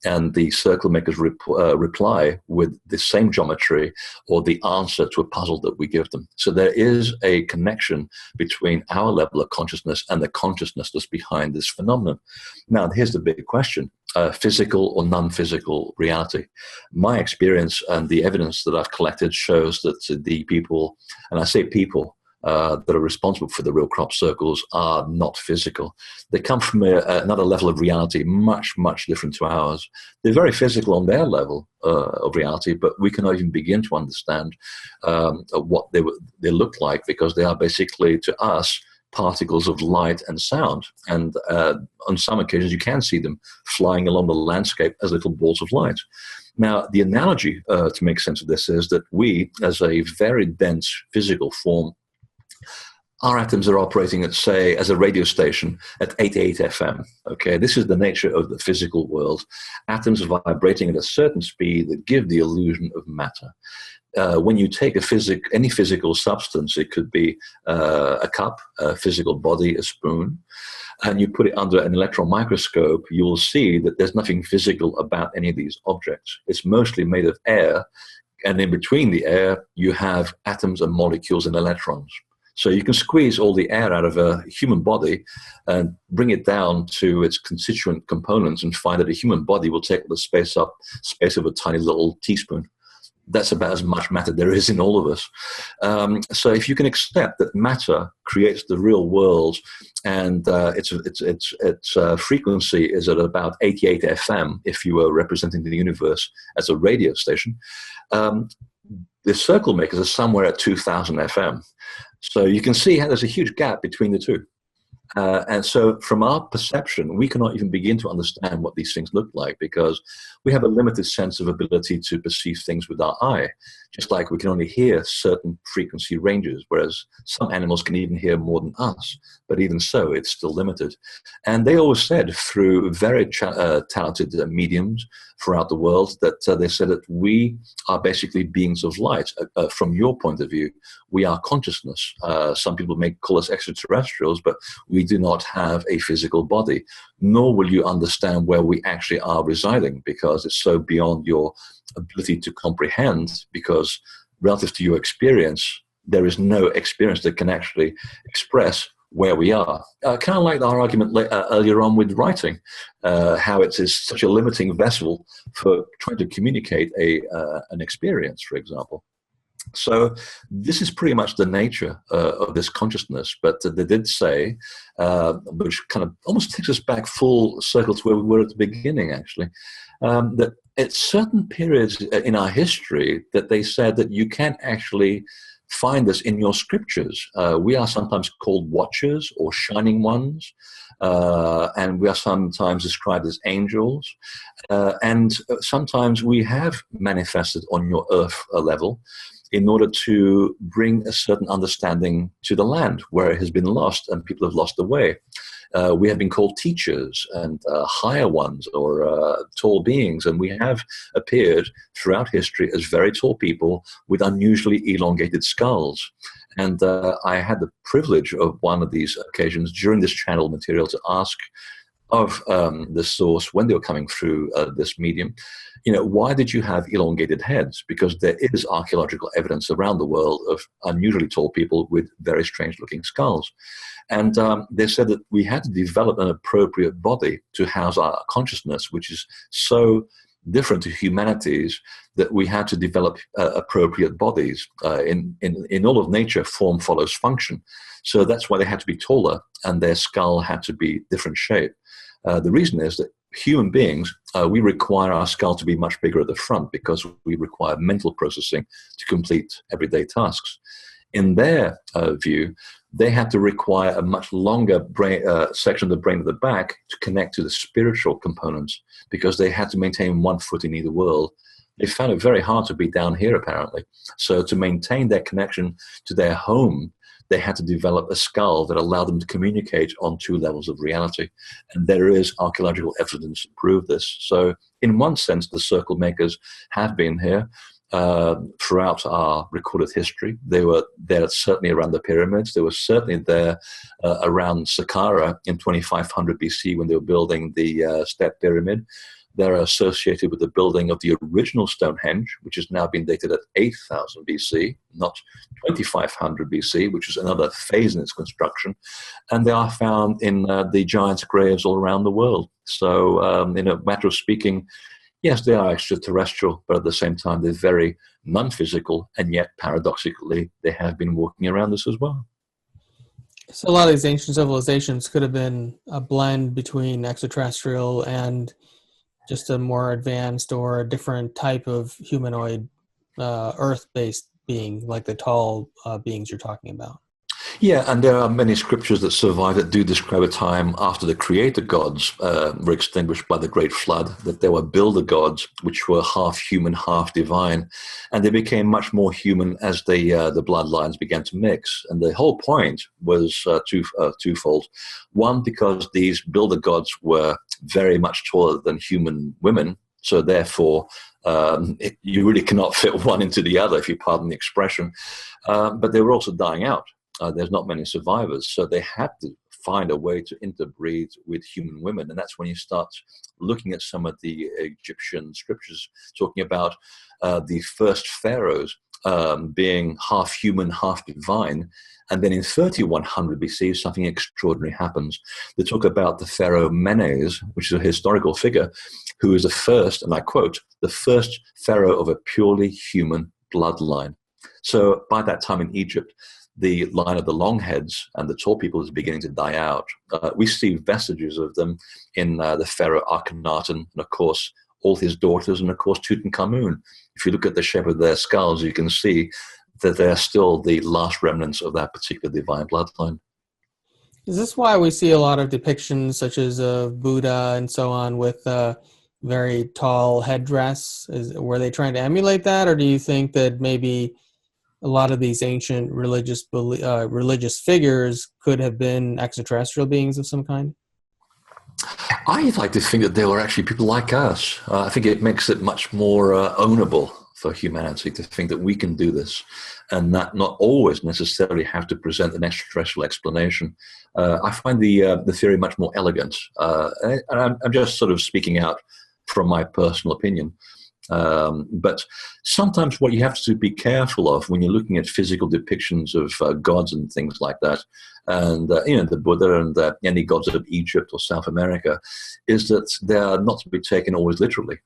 And the circle makers reply with the same geometry or the answer to a puzzle that we give them. So there is a connection between our level of consciousness and the consciousness that's behind this phenomenon. Now, here's the big question. Physical or non-physical reality. My experience and the evidence that I've collected shows that the people, and I say people, that are responsible for the real crop circles are not physical. They come from another level of reality, much, much different to ours. They're very physical on their level of reality, but we cannot even begin to understand what they look like, because they are basically, to us, particles of light and sound. And on some occasions, you can see them flying along the landscape as little balls of light. Now, the analogy to make sense of this is that we, as a very dense physical form, our atoms are operating at, say, as a radio station at 88 FM. Okay, this is the nature of the physical world. Atoms are vibrating at a certain speed that give the illusion of matter. When you take any physical substance, it could be a cup, a physical body, a spoon, and you put it under an electron microscope, you will see that there's nothing physical about any of these objects. It's mostly made of air, and in between the air, you have atoms and molecules and electrons. So you can squeeze all the air out of a human body and bring it down to its constituent components and find that a human body will take the space of a tiny little teaspoon. That's about as much matter there is in all of us. So if you can accept that matter creates the real world, and its frequency is at about 88 FM, if you were representing the universe as a radio station, the circle makers are somewhere at 2000 FM. So you can see how there's a huge gap between the two. And so from our perception, we cannot even begin to understand what these things look like, because we have a limited sense of ability to perceive things with our eye, just like we can only hear certain frequency ranges, whereas some animals can even hear more than us. But even so, it's still limited. And they always said, through very talented mediums throughout the world, that they said that we are basically beings of light. From your point of view, we are consciousness. Some people may call us extraterrestrials, but we do not have a physical body, nor will you understand where we actually are residing, because it's so beyond your ability to comprehend, because relative to your experience, there is no experience that can actually express where we are. Kind of like our argument earlier on with writing, how it is such a limiting vessel for trying to communicate an experience, for example. So this is pretty much the nature of this consciousness. But they did say, which kind of almost takes us back full circle to where we were at the beginning, actually, that at certain periods in our history that they said that you can't actually find this in your scriptures. We are sometimes called watchers or shining ones, and we are sometimes described as angels, and sometimes we have manifested on your earth level. in order to bring a certain understanding to the land where it has been lost and people have lost the way. We have been called teachers and higher ones or tall beings, and we have appeared throughout history as very tall people with unusually elongated skulls. And I had the privilege of one of these occasions during this channel material to ask of the source when they were coming through this medium, why did you have elongated heads? Because there is archaeological evidence around the world of unusually tall people with very strange looking skulls. And they said that we had to develop an appropriate body to house our consciousness, which is so different to humanity's, that we had to develop appropriate bodies. In all of nature, form follows function. So that's why they had to be taller and their skull had to be different shape. The reason is that human beings, we require our skull to be much bigger at the front because we require mental processing to complete everyday tasks. In their view, they had to require a much longer brain, section of the brain at the back to connect to the spiritual components because they had to maintain one foot in either world. They found it very hard to be down here, apparently. So to maintain their connection to their home, they had to develop a skull that allowed them to communicate on two levels of reality. And there is archaeological evidence to prove this. So in one sense, the circle makers have been here throughout our recorded history. They were there certainly around the pyramids. They were certainly there around Saqqara in 2500 BC when they were building the step pyramid. They're associated with the building of the original Stonehenge, which has now been dated at 8000 BC, not 2500 BC, which is another phase in its construction. And they are found in the giants' graves all around the world. So in a matter of speaking, yes, they are extraterrestrial, but at the same time, they're very non-physical, and yet, paradoxically, they have been walking around us as well. So a lot of these ancient civilizations could have been a blend between extraterrestrial and just a more advanced or a different type of humanoid Earth-based being, like the tall beings you're talking about. Yeah, and there are many scriptures that survive that do describe a time after the creator gods were extinguished by the great flood, that there were builder gods, which were half human, half divine, and they became much more human as the bloodlines began to mix. And the whole point was twofold. One, because these builder gods were very much taller than human women, so therefore you really cannot fit one into the other, if you pardon the expression. But they were also dying out. There's not many survivors, so they had to find a way to interbreed with human women. And that's when you start looking at some of the Egyptian scriptures talking about the first pharaohs being half human, half divine. And then in 3100 BC, something extraordinary happens. They talk about the pharaoh Menes, which is a historical figure, who is the first, and I quote, the first pharaoh of a purely human bloodline. So by that time in Egypt, the line of the long heads and the tall people is beginning to die out. We see vestiges of them in the pharaoh Akhenaten, and of course, all his daughters, and of course, Tutankhamun. If you look at the shape of their skulls, you can see that they are still the last remnants of that particular divine bloodline. Is this why we see a lot of depictions such as Buddha and so on with very tall headdress? Were they trying to emulate that, or do you think that maybe a lot of these ancient religious figures could have been extraterrestrial beings of some kind? I like to think that they were actually people like us. I think it makes it much more ownable for humanity to think that we can do this and not always necessarily have to present an extraterrestrial explanation. I find the theory much more elegant. And I'm just sort of speaking out from my personal opinion. But sometimes what you have to be careful of when you're looking at physical depictions of gods and things like that, and the Buddha and any gods of Egypt or South America, is that they are not to be taken always literally.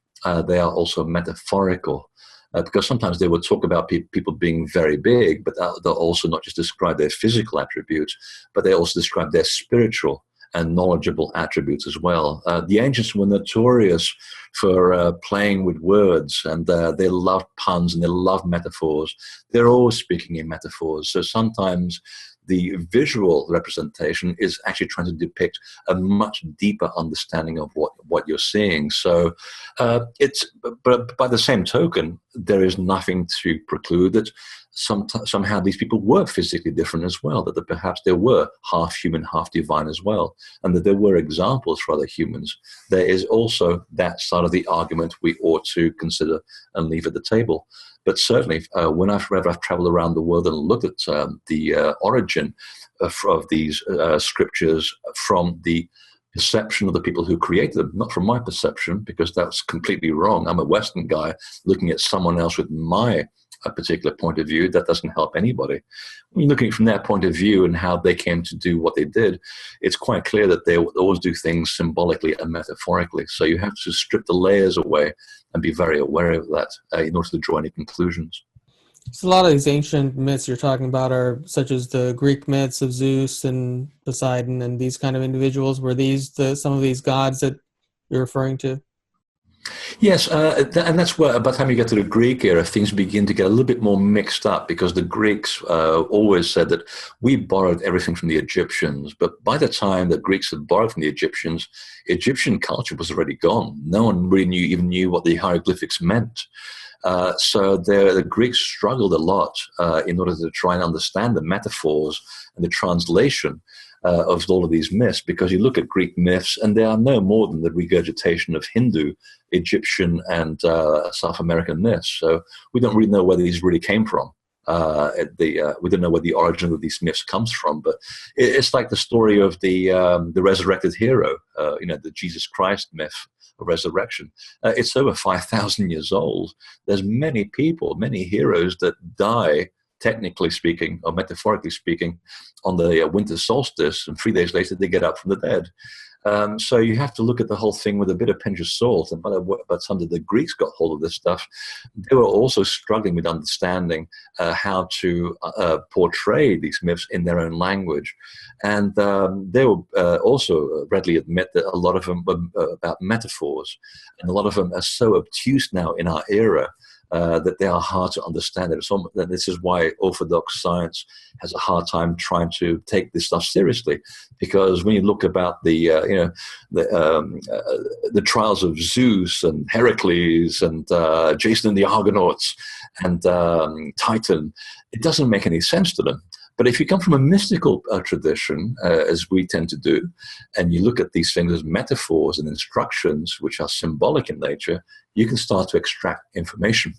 They are also metaphorical. Because sometimes they will talk about people being very big, but they'll also not just describe their physical attributes, but they also describe their spiritual and knowledgeable attributes as well. The ancients were notorious for playing with words, and they loved puns and they loved metaphors. They're always speaking in metaphors. So sometimes The visual representation is actually trying to depict a much deeper understanding of what you're seeing. So but by the same token, there is nothing to preclude that somehow these people were physically different as well, that perhaps they were half human, half divine as well, and that there were examples for other humans. There is also that side of the argument we ought to consider and leave at the table. But certainly, whenever I've traveled around the world and looked at the origin of these scriptures from the perception of the people who created them, not from my perception, because that's completely wrong. I'm a Western guy looking at someone else with my particular point of view. That doesn't help anybody. When you're looking from their point of view and how they came to do what they did, it's quite clear that they always do things symbolically and metaphorically. So you have to strip the layers away and be very aware of that in order to draw any conclusions. So a lot of these ancient myths you're talking about are such as the Greek myths of Zeus and Poseidon and these kind of individuals. Were these some of these gods that you're referring to? Yes, and that's where, by the time you get to the Greek era, things begin to get a little bit more mixed up, because the Greeks always said that we borrowed everything from the Egyptians. But by the time the Greeks had borrowed from the Egyptians, Egyptian culture was already gone. No one really even knew what the hieroglyphics meant. So the Greeks struggled a lot in order to try and understand the metaphors and the translation of all of these myths, because you look at Greek myths and they are no more than the regurgitation of Hindu, Egyptian, and South American myths. So we don't really know where these really came from. We don't know where the origin of these myths comes from, but it's like the story of the resurrected hero, the Jesus Christ myth of resurrection. It's over 5,000 years old. There's many people, many heroes that die, technically speaking, or metaphorically speaking, on the winter solstice, and 3 days later they get up from the dead. So you have to look at the whole thing with a bit of pinch of salt. And by the time that the Greeks got hold of this stuff, they were also struggling with understanding how to portray these myths in their own language. And they will also readily admit that a lot of them were about metaphors, and a lot of them are so obtuse now in our era that they are hard to understand. This is why Orthodox science has a hard time trying to take this stuff seriously, because when you look about the trials of Zeus and Heracles and Jason and the Argonauts and Titan, it doesn't make any sense to them. But if you come from a mystical tradition, as we tend to do, and you look at these things as metaphors and instructions, which are symbolic in nature, you can start to extract information.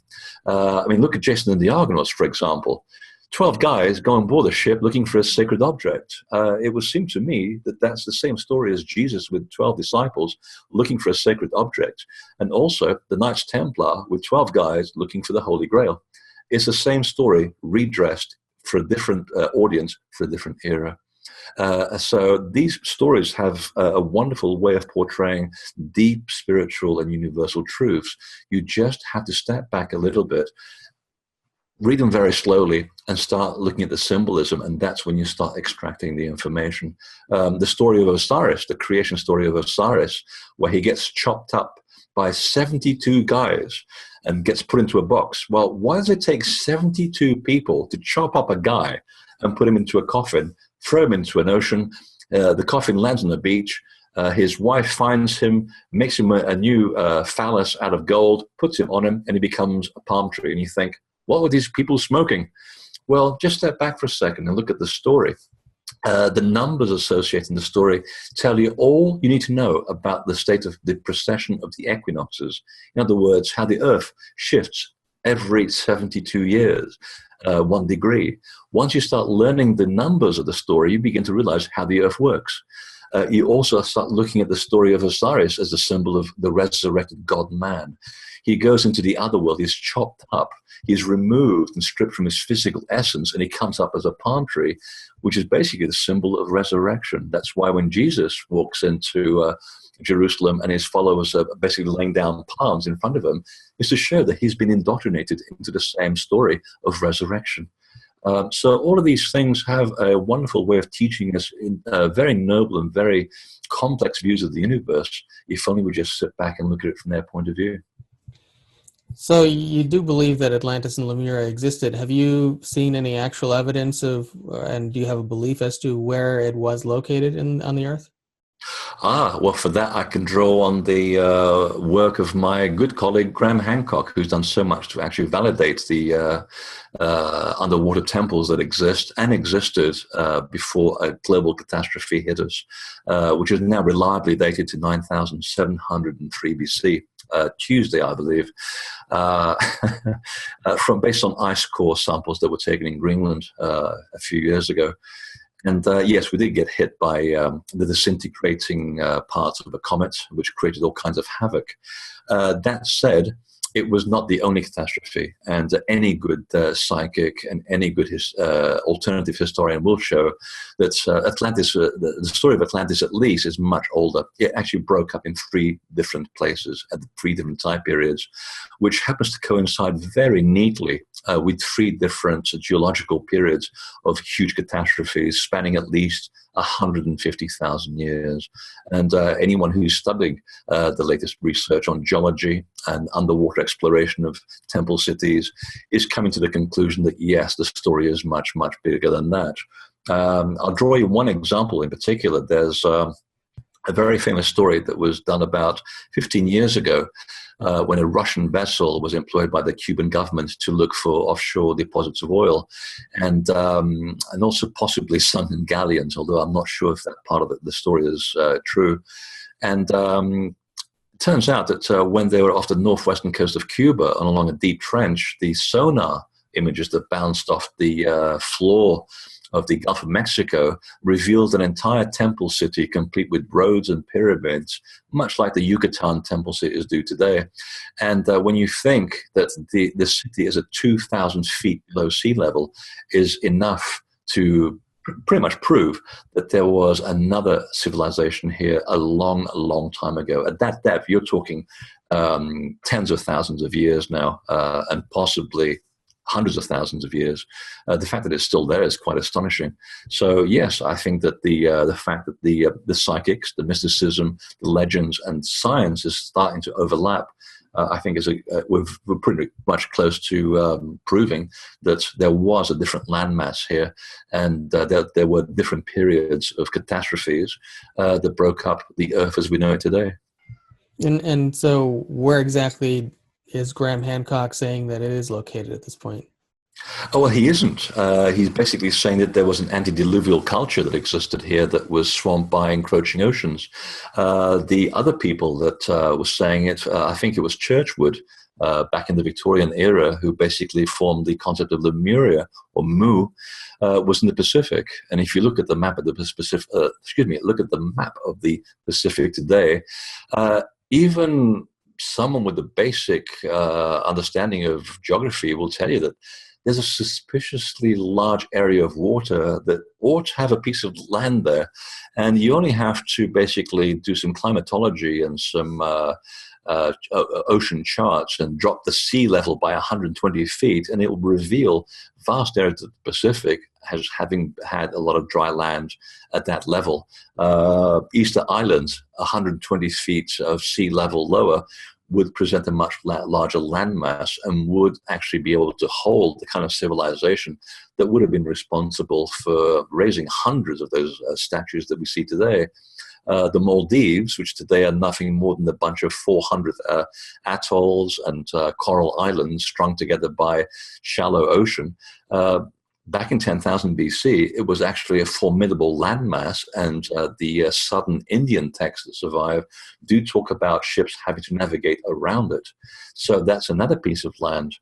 Look at Jason and the Argonauts, for example. 12 guys go on board a ship looking for a sacred object. It would seem to me that that's the same story as Jesus with 12 disciples looking for a sacred object, and also the Knights Templar with 12 guys looking for the Holy Grail. It's the same story redressed for a different audience, for a different era. So these stories have a wonderful way of portraying deep spiritual and universal truths. You just have to step back a little bit, read them very slowly, and start looking at the symbolism, and that's when you start extracting the information. The story of Osiris, the creation story of Osiris, where he gets chopped up by 72 guys and gets put into a box. Well, why does it take 72 people to chop up a guy and put him into a coffin, throw him into an ocean? The coffin lands on the beach. His wife finds him, makes him a new phallus out of gold, puts him on him, and he becomes a palm tree. And you think, what were these people smoking? Well, just step back for a second and look at the story. The numbers associated in the story tell you all you need to know about the state of the precession of the equinoxes. In other words, how the Earth shifts every 72 years, 1 degree. Once you start learning the numbers of the story, you begin to realize how the Earth works. You also start looking at the story of Osiris as a symbol of the resurrected God-man. He goes into the other world, he's chopped up, he's removed and stripped from his physical essence, and he comes up as a palm tree, which is basically the symbol of resurrection. That's why when Jesus walks into Jerusalem and his followers are basically laying down palms in front of him, is to show that he's been indoctrinated into the same story of resurrection. So all of these things have a wonderful way of teaching us in very noble and very complex views of the universe, if only we just sit back and look at it from their point of view. So you do believe that Atlantis and Lemuria existed. Have you seen any actual evidence of, and do you have a belief as to where it was located on the Earth? Well, for that, I can draw on the work of my good colleague Graham Hancock, who's done so much to actually validate the underwater temples that exist and existed before a global catastrophe hit us, which is now reliably dated to 9,703 BC. Tuesday, I believe, uh, from based on ice core samples that were taken in Greenland a few years ago. And yes, we did get hit by the disintegrating parts of a comet, which created all kinds of havoc. That said, it was not the only catastrophe, and any good psychic and any good alternative historian will show that Atlantis, the story of Atlantis at least, is much older. It actually broke up in three different places at three different time periods, which happens to coincide very neatly with three different geological periods of huge catastrophes spanning at least 150,000 years. And anyone who's studying the latest research on geology and underwater exploration of temple cities is coming to the conclusion that, yes, the story is much, much bigger than that. I'll draw you one example in particular. There's a very famous story that was done about 15 years ago when a Russian vessel was employed by the Cuban government to look for offshore deposits of oil and also possibly sunken galleons, although I'm not sure if that part of the story is true. And it turns out that when they were off the northwestern coast of Cuba and along a deep trench, the sonar images that bounced off the floor of the Gulf of Mexico revealed an entire temple city complete with roads and pyramids, much like the Yucatan temple cities do today. And when you think that the city is at 2,000 feet below sea level, is enough to pretty much prove that there was another civilization here a long, long time ago. At that depth, you're talking tens of thousands of years now, and possibly hundreds of thousands of years. The fact that it's still there is quite astonishing. So yes, I think that the fact that the psychics, the mysticism, the legends, and science is starting to overlap, I think we're pretty much close to proving that there was a different landmass here, and that there were different periods of catastrophes that broke up the Earth as we know it today. And so where exactly is Graham Hancock saying that it is located at this point? Oh, well, he isn't. He's basically saying that there was an antediluvial culture that existed here that was swamped by encroaching oceans. The other people that were saying it, I think it was Churchwood, back in the Victorian era, who basically formed the concept of Lemuria, or Mu, was in the Pacific. And if you look at the map of the Pacific, look at the map of the Pacific today, even someone with a basic understanding of geography will tell you that there's a suspiciously large area of water that ought to have a piece of land there. And you only have to basically do some climatology and some ocean charts and drop the sea level by 120 feet, and it will reveal vast areas of the Pacific as having had a lot of dry land at that level. Easter Island, 120 feet of sea level lower, would present a much larger landmass and would actually be able to hold the kind of civilization that would have been responsible for raising hundreds of those statues that we see today. The Maldives, which today are nothing more than a bunch of 400 atolls and coral islands strung together by shallow ocean, back in 10,000 BC, it was actually a formidable landmass, and the southern Indian texts that survive do talk about ships having to navigate around it. So that's another piece of land.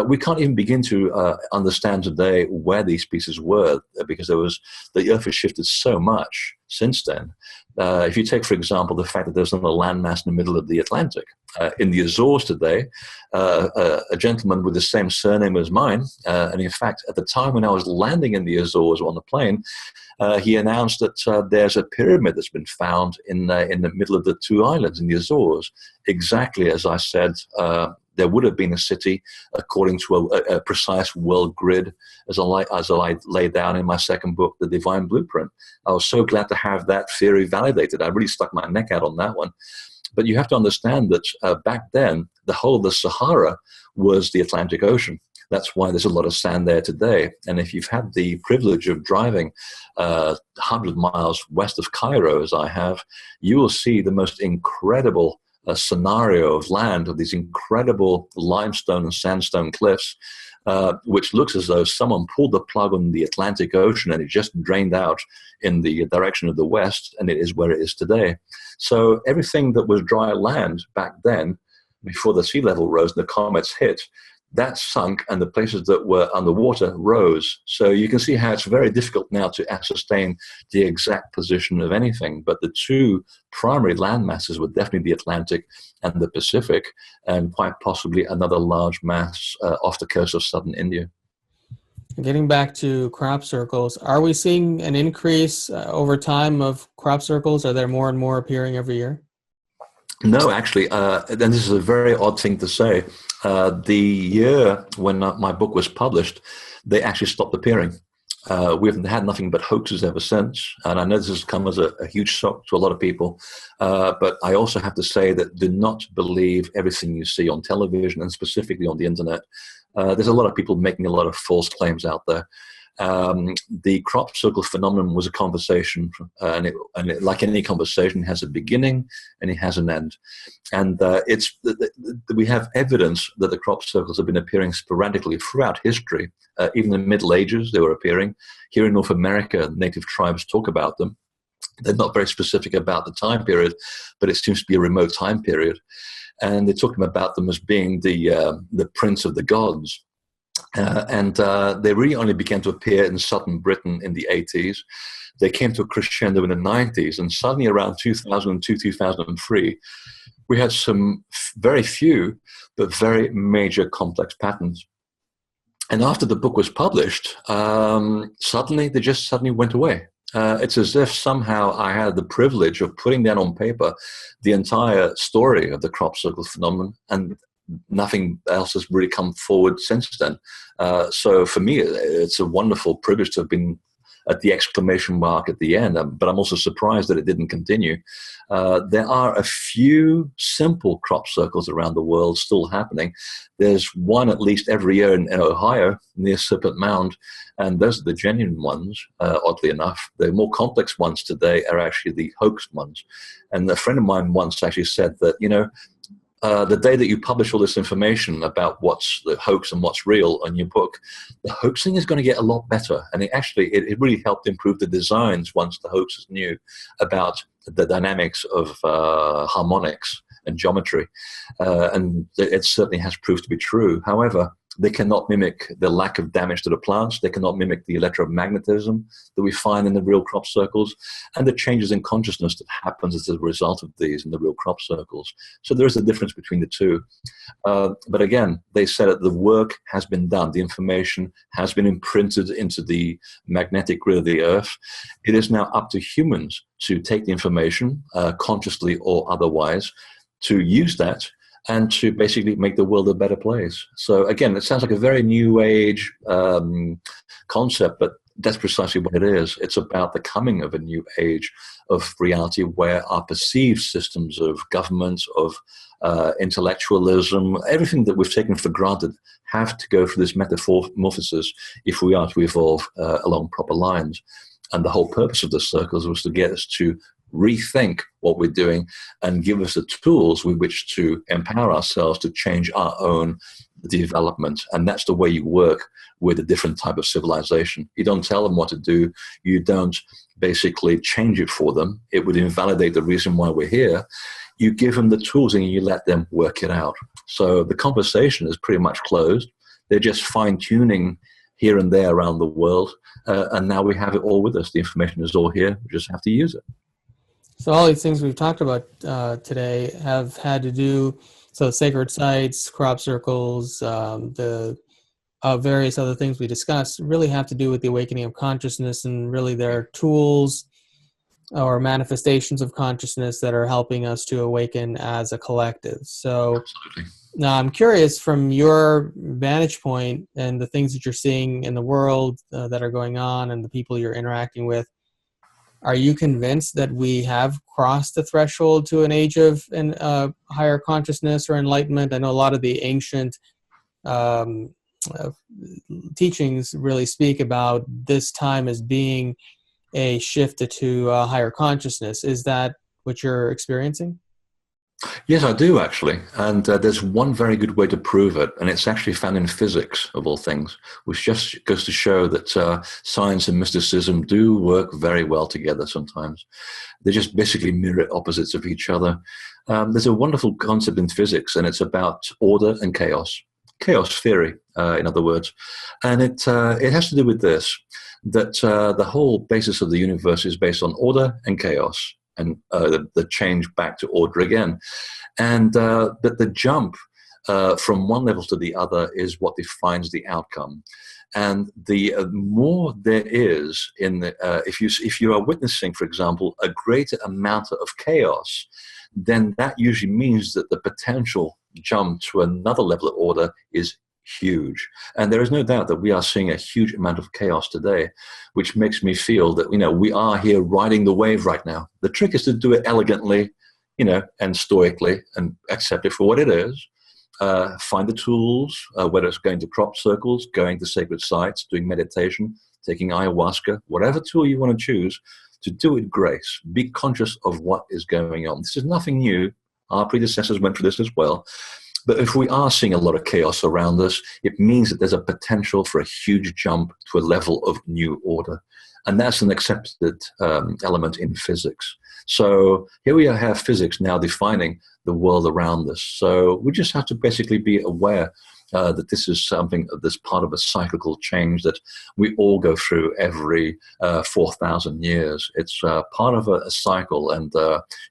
We can't even begin to understand today where these pieces were, because the Earth has shifted so much since then. If you take, for example, the fact that there's not a landmass in the middle of the Atlantic. In the Azores today, a gentleman with the same surname as mine, and in fact, at the time when I was landing in the Azores on the plane, he announced that there's a pyramid that's been found in the middle of the two islands in the Azores, exactly as I said. There would have been a city according to a precise world grid, as I laid down in my second book, The Divine Blueprint. I was so glad to have that theory validated. I really stuck my neck out on that one. But you have to understand that back then, the whole of the Sahara was the Atlantic Ocean. That's why there's a lot of sand there today. And if you've had the privilege of driving 100 miles west of Cairo, as I have, you will see the most incredible scenario of land, of these incredible limestone and sandstone cliffs, which looks as though someone pulled the plug on the Atlantic Ocean and it just drained out in the direction of the west, and it is where it is today. So everything that was dry land back then, before the sea level rose and the comets hit, that sunk, and the places that were underwater rose. So you can see how it's very difficult now to ascertain the exact position of anything. But the two primary land masses were definitely the Atlantic and the Pacific, and quite possibly another large mass off the coast of southern India. Getting back to crop circles, are we seeing an increase over time of crop circles? Are there more and more appearing every year? No, actually, and this is a very odd thing to say. The year when my book was published, they actually stopped appearing. We've had nothing but hoaxes ever since, and I know this has come as a huge shock to a lot of people. But I also have to say that do not believe everything you see on television and specifically on the internet. There's a lot of people making a lot of false claims out there. The crop circle phenomenon was a conversation, and it, like any conversation, has a beginning and it has an end. And we have evidence that the crop circles have been appearing sporadically throughout history. Even in the Middle Ages, they were appearing. Here in North America, native tribes talk about them. They're not very specific about the time period, but it seems to be a remote time period. And they're talking about them as being the prince of the gods. They really only began to appear in southern Britain in the 80s. They came to a crescendo in the 90s, and suddenly around 2002, 2003, we had some very few, but very major complex patterns. And after the book was published, suddenly they just suddenly went away. It's as if somehow I had the privilege of putting down on paper the entire story of the crop circle phenomenon, and nothing else has really come forward since then. So for me, it's a wonderful privilege to have been at the exclamation mark at the end, but I'm also surprised that it didn't continue. There are a few simple crop circles around the world still happening. There's one at least every year in Ohio near Serpent Mound, and those are the genuine ones, oddly enough. The more complex ones today are actually the hoaxed ones. And a friend of mine once actually said that, the day that you publish all this information about what's the hoax and what's real on your book, the hoaxing is going to get a lot better. And it really helped improve the designs once the hoaxers knew about the dynamics of harmonics and geometry. And it certainly has proved to be true. However, they cannot mimic the lack of damage to the plants. They cannot mimic the electromagnetism that we find in the real crop circles and the changes in consciousness that happens as a result of these in the real crop circles. So there is a difference between the two. But again, they said that the work has been done. The information has been imprinted into the magnetic grid of the earth. It is now up to humans to take the information, consciously or otherwise, to use that and to basically make the world a better place. So again, it sounds like a very new age concept, but that's precisely what it is. It's about the coming of a new age of reality where our perceived systems of government, of intellectualism, everything that we've taken for granted have to go through this metamorphosis if we are to evolve along proper lines. And the whole purpose of the circles was to get us to rethink what we're doing and give us the tools with which to empower ourselves to change our own development. And that's the way you work with a different type of civilization. You don't tell them what to do. You don't basically change it for them. It would invalidate the reason why we're here. You give them the tools and you let them work it out. So the conversation is pretty much closed. They're just fine-tuning here and there around the world. And now we have it all with us. The information is all here. We just have to use it. So all these things we've talked about today have had to do, so sacred sites, crop circles, the various other things we discussed really have to do with the awakening of consciousness, and really they're tools or manifestations of consciousness that are helping us to awaken as a collective. So Absolutely. now I'm curious, from your vantage point and the things that you're seeing in the world that are going on and the people you're interacting with, Are you convinced that we have crossed the threshold to an age of higher consciousness or enlightenment? I know a lot of the ancient um, uh, teachings really speak about this time as being a shift to higher consciousness. Is that what you're experiencing? Yes, I do actually. And there's one very good way to prove it, and it's actually found in physics, of all things, which just goes to show that science and mysticism do work very well together sometimes. They just basically mirror opposites of each other. There's a wonderful concept in physics, and it's about order and chaos. Chaos theory, in other words. And it has to do with this, that the whole basis of the universe is based on order and chaos, and the change back to order again. And that the jump from one level to the other is what defines the outcome. And the more there is in the, if you are witnessing, for example, a greater amount of chaos, then that usually means that the potential jump to another level of order is huge. And there is no doubt that we are seeing a huge amount of chaos today, which makes me feel that, we are here riding the wave right now. The trick is to do it elegantly, and stoically, and accept it for what it is. Find the tools, whether it's going to crop circles, going to sacred sites, doing meditation, taking ayahuasca, whatever tool you want to choose, to do it grace. Be conscious of what is going on. This is nothing new. Our predecessors went through this as well. But if we are seeing a lot of chaos around us, it means that there's a potential for a huge jump to a level of new order. And that's an accepted element in physics. So here we have physics now defining the world around us. So we just have to basically be aware that this is something that's part of a cyclical change that we all go through every 4,000 years. It's part of a cycle. And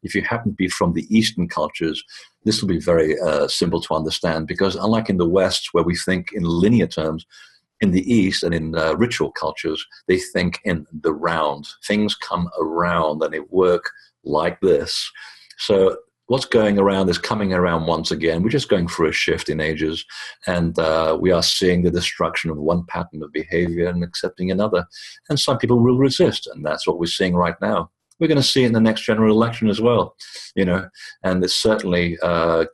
if you happen to be from the Eastern cultures, this will be very simple to understand, because unlike in the West, where we think in linear terms, in the East and in ritual cultures, they think in the round. Things come around and they work like this. So what's going around is coming around once again. We're just going through a shift in ages, and we are seeing the destruction of one pattern of behavior and accepting another. And some people will resist, and that's what we're seeing right now. We're going to see it in the next general election as well, and it's certainly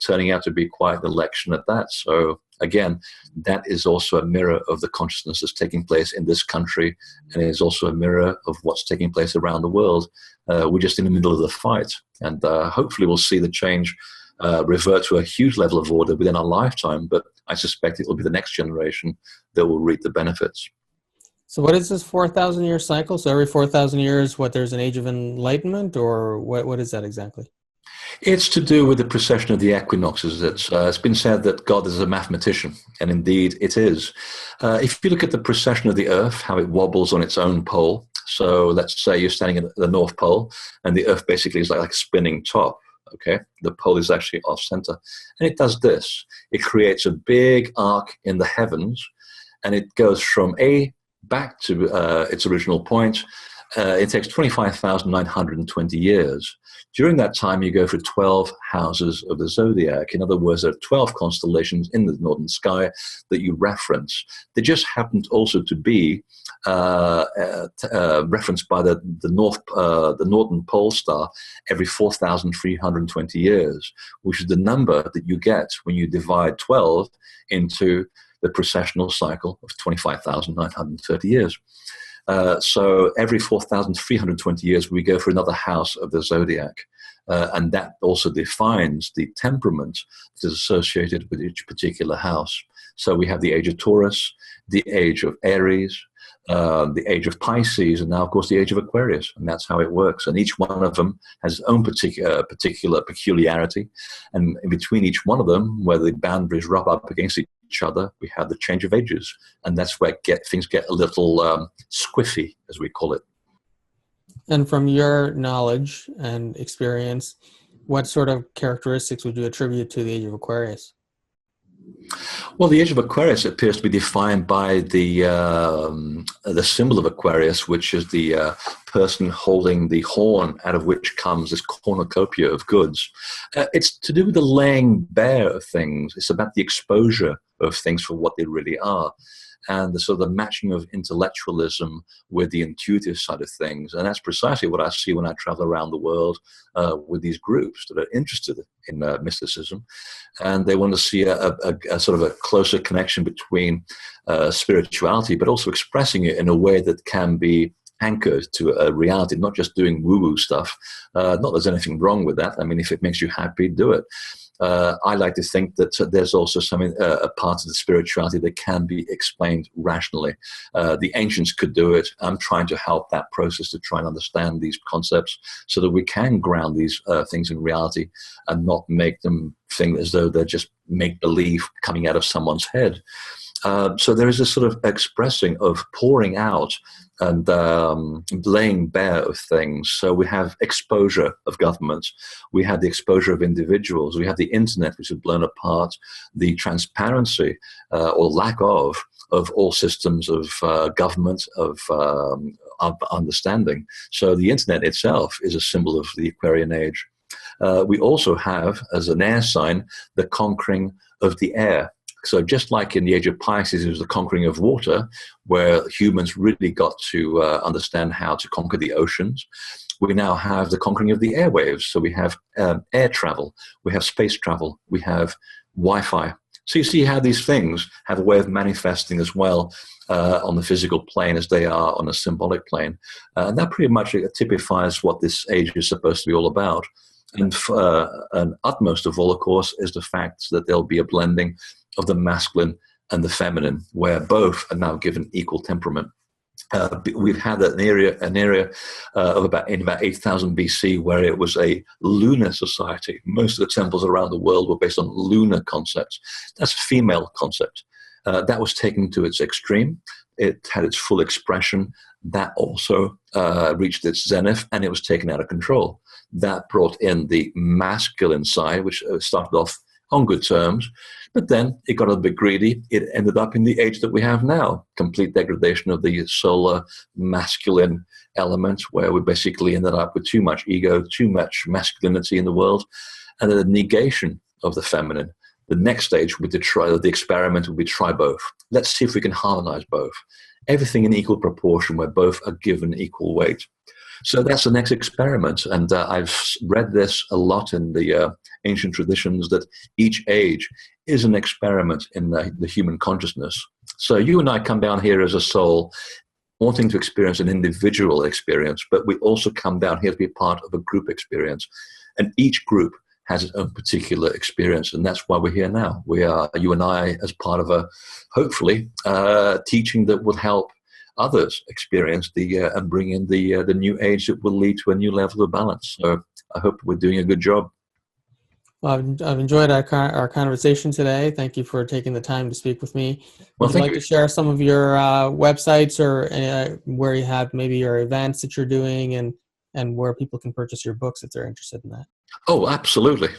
turning out to be quite an election at that. So again, that is also a mirror of the consciousness that's taking place in this country, and it is also a mirror of what's taking place around the world. We're just in the middle of the fight, and hopefully we'll see the change revert to a huge level of order within our lifetime, but I suspect it will be the next generation that will reap the benefits. So what is this 4,000-year cycle? So every 4,000 years, there's an age of enlightenment, or what is that exactly? It's to do with the precession of the equinoxes. It's been said that God is a mathematician, and indeed it is. If you look at the precession of the Earth, how it wobbles on its own pole, so let's say you're standing at the North Pole, and the Earth basically is like a spinning top, okay? The pole is actually off center. And it does this. It creates a big arc in the heavens, and it goes from A back to its original point. It takes 25,920 years. During that time, you go through 12 houses of the zodiac. In other words, there are 12 constellations in the northern sky that you reference. They just happened also to be referenced by the northern pole star every 4,320 years, which is the number that you get when you divide 12 into the precessional cycle of 25,930 years. So every 4,320 years, we go for another house of the zodiac. And that also defines the temperament that is associated with each particular house. So we have the age of Taurus, the age of Aries, the age of Pisces, and now, of course, the age of Aquarius. And that's how it works. And each one of them has its own particular peculiarity. And in between each one of them, where the boundaries rub up against each other, we have the change of ages. And that's where things get a little squiffy, as we call it. And from your knowledge and experience, what sort of characteristics would you attribute to the age of Aquarius? Well, the age of Aquarius appears to be defined by the symbol of Aquarius, which is the person holding the horn out of which comes this cornucopia of goods. It's to do with the laying bare of things. It's about the exposure of things for what they really are. and the sort of the matching of intellectualism with the intuitive side of things. And that's precisely what I see when I travel around the world with these groups that are interested in mysticism, and they want to see a sort of a closer connection between spirituality, but also expressing it in a way that can be anchored to a reality, not just doing woo-woo stuff. Not that there's anything wrong with that. I mean, if it makes you happy, do it. I like to think that there's also something, a part of the spirituality that can be explained rationally. The ancients could do it. I'm trying to help that process to try and understand these concepts so that we can ground these things in reality and not make them think as though they're just make-believe coming out of someone's head. So there is a sort of expressing of pouring out and laying bare of things. So we have exposure of governments, we have the exposure of individuals, we have the internet, which has blown apart the transparency or lack of all systems of government, of understanding. So the internet itself is a symbol of the Aquarian age. We also have, as an air sign, the conquering of the air. So just like in the age of Pisces, it was the conquering of water, where humans really got to understand how to conquer the oceans. We now have the conquering of the airwaves. So we have air travel, we have space travel, we have Wi-Fi. So you see how these things have a way of manifesting as well on the physical plane as they are on a symbolic plane. And that pretty much typifies what this age is supposed to be all about. And utmost of all, of course, is the fact that there'll be a blending of the masculine and the feminine, where both are now given equal temperament. We've had an area of about 8,000 BC where it was a lunar society. Most of the temples around the world were based on lunar concepts. That's a female concept. That was taken to its extreme. It had its full expression. That also reached its zenith, and it was taken out of control. That brought in the masculine side, which started off on good terms, but then it got a bit greedy. It ended up in the age that we have now, complete degradation of the solar masculine element, where we basically ended up with too much ego, too much masculinity in the world, and the negation of the feminine. The next stage would be the experiment would be try both. Let's see if we can harmonize both. Everything in equal proportion, where both are given equal weight. So that's the next experiment, and I've read this a lot in the ancient traditions, that each age is an experiment in the human consciousness. So you and I come down here as a soul, wanting to experience an individual experience, but we also come down here to be part of a group experience, and each group has its own particular experience, and that's why we're here now. We are, you and I, as part of a, hopefully, teaching that will help others experience and bring in the new age that will lead to a new level of balance. So I hope we're doing a good job. Well, I've enjoyed our conversation today. Thank you for taking the time to speak with me. Well, Would you like to share some of your websites or where you have maybe your events that you're doing and where people can purchase your books if they're interested in that? Oh, absolutely.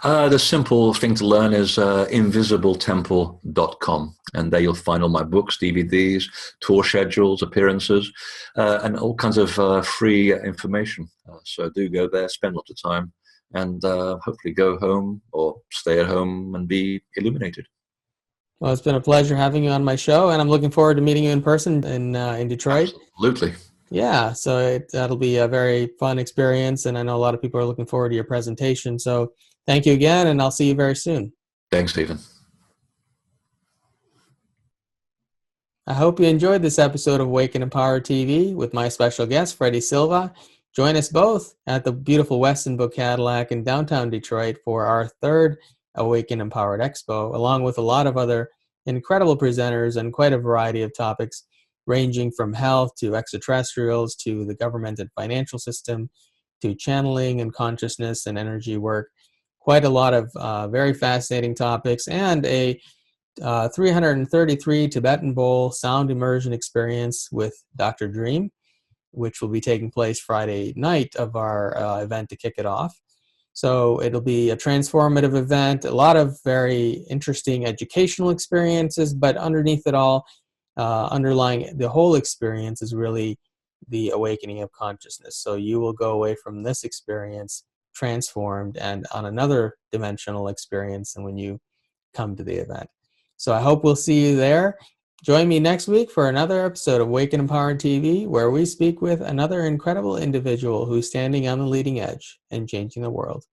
The simple thing to learn is invisibletemple.com. And there you'll find all my books, DVDs, tour schedules, appearances, and all kinds of free information. So do go there, spend lots of time, and hopefully go home or stay at home and be illuminated. Well, it's been a pleasure having you on my show, and I'm looking forward to meeting you in person in Detroit. Absolutely. Yeah, so that'll be a very fun experience, and I know a lot of people are looking forward to your presentation. So thank you again, and I'll see you very soon. Thanks, Stephen. I hope you enjoyed this episode of Awaken and Power TV with my special guest, Freddy Silva. Join us both at the beautiful Weston Book Cadillac in downtown Detroit for our third Awaken Empowered Expo, along with a lot of other incredible presenters and quite a variety of topics, ranging from health to extraterrestrials to the government and financial system to channeling and consciousness and energy work. Quite a lot of very fascinating topics, and a 333 Tibetan Bowl sound immersion experience with Dr. Dream, which will be taking place Friday night of our event to kick it off. So it'll be a transformative event, a lot of very interesting educational experiences, but underneath it all, underlying the whole experience is really the awakening of consciousness. So you will go away from this experience transformed and on another dimensional experience than when you come to the event. So I hope we'll see you there. Join me next week for another episode of Awaken Empowered TV, where we speak with another incredible individual who's standing on the leading edge and changing the world.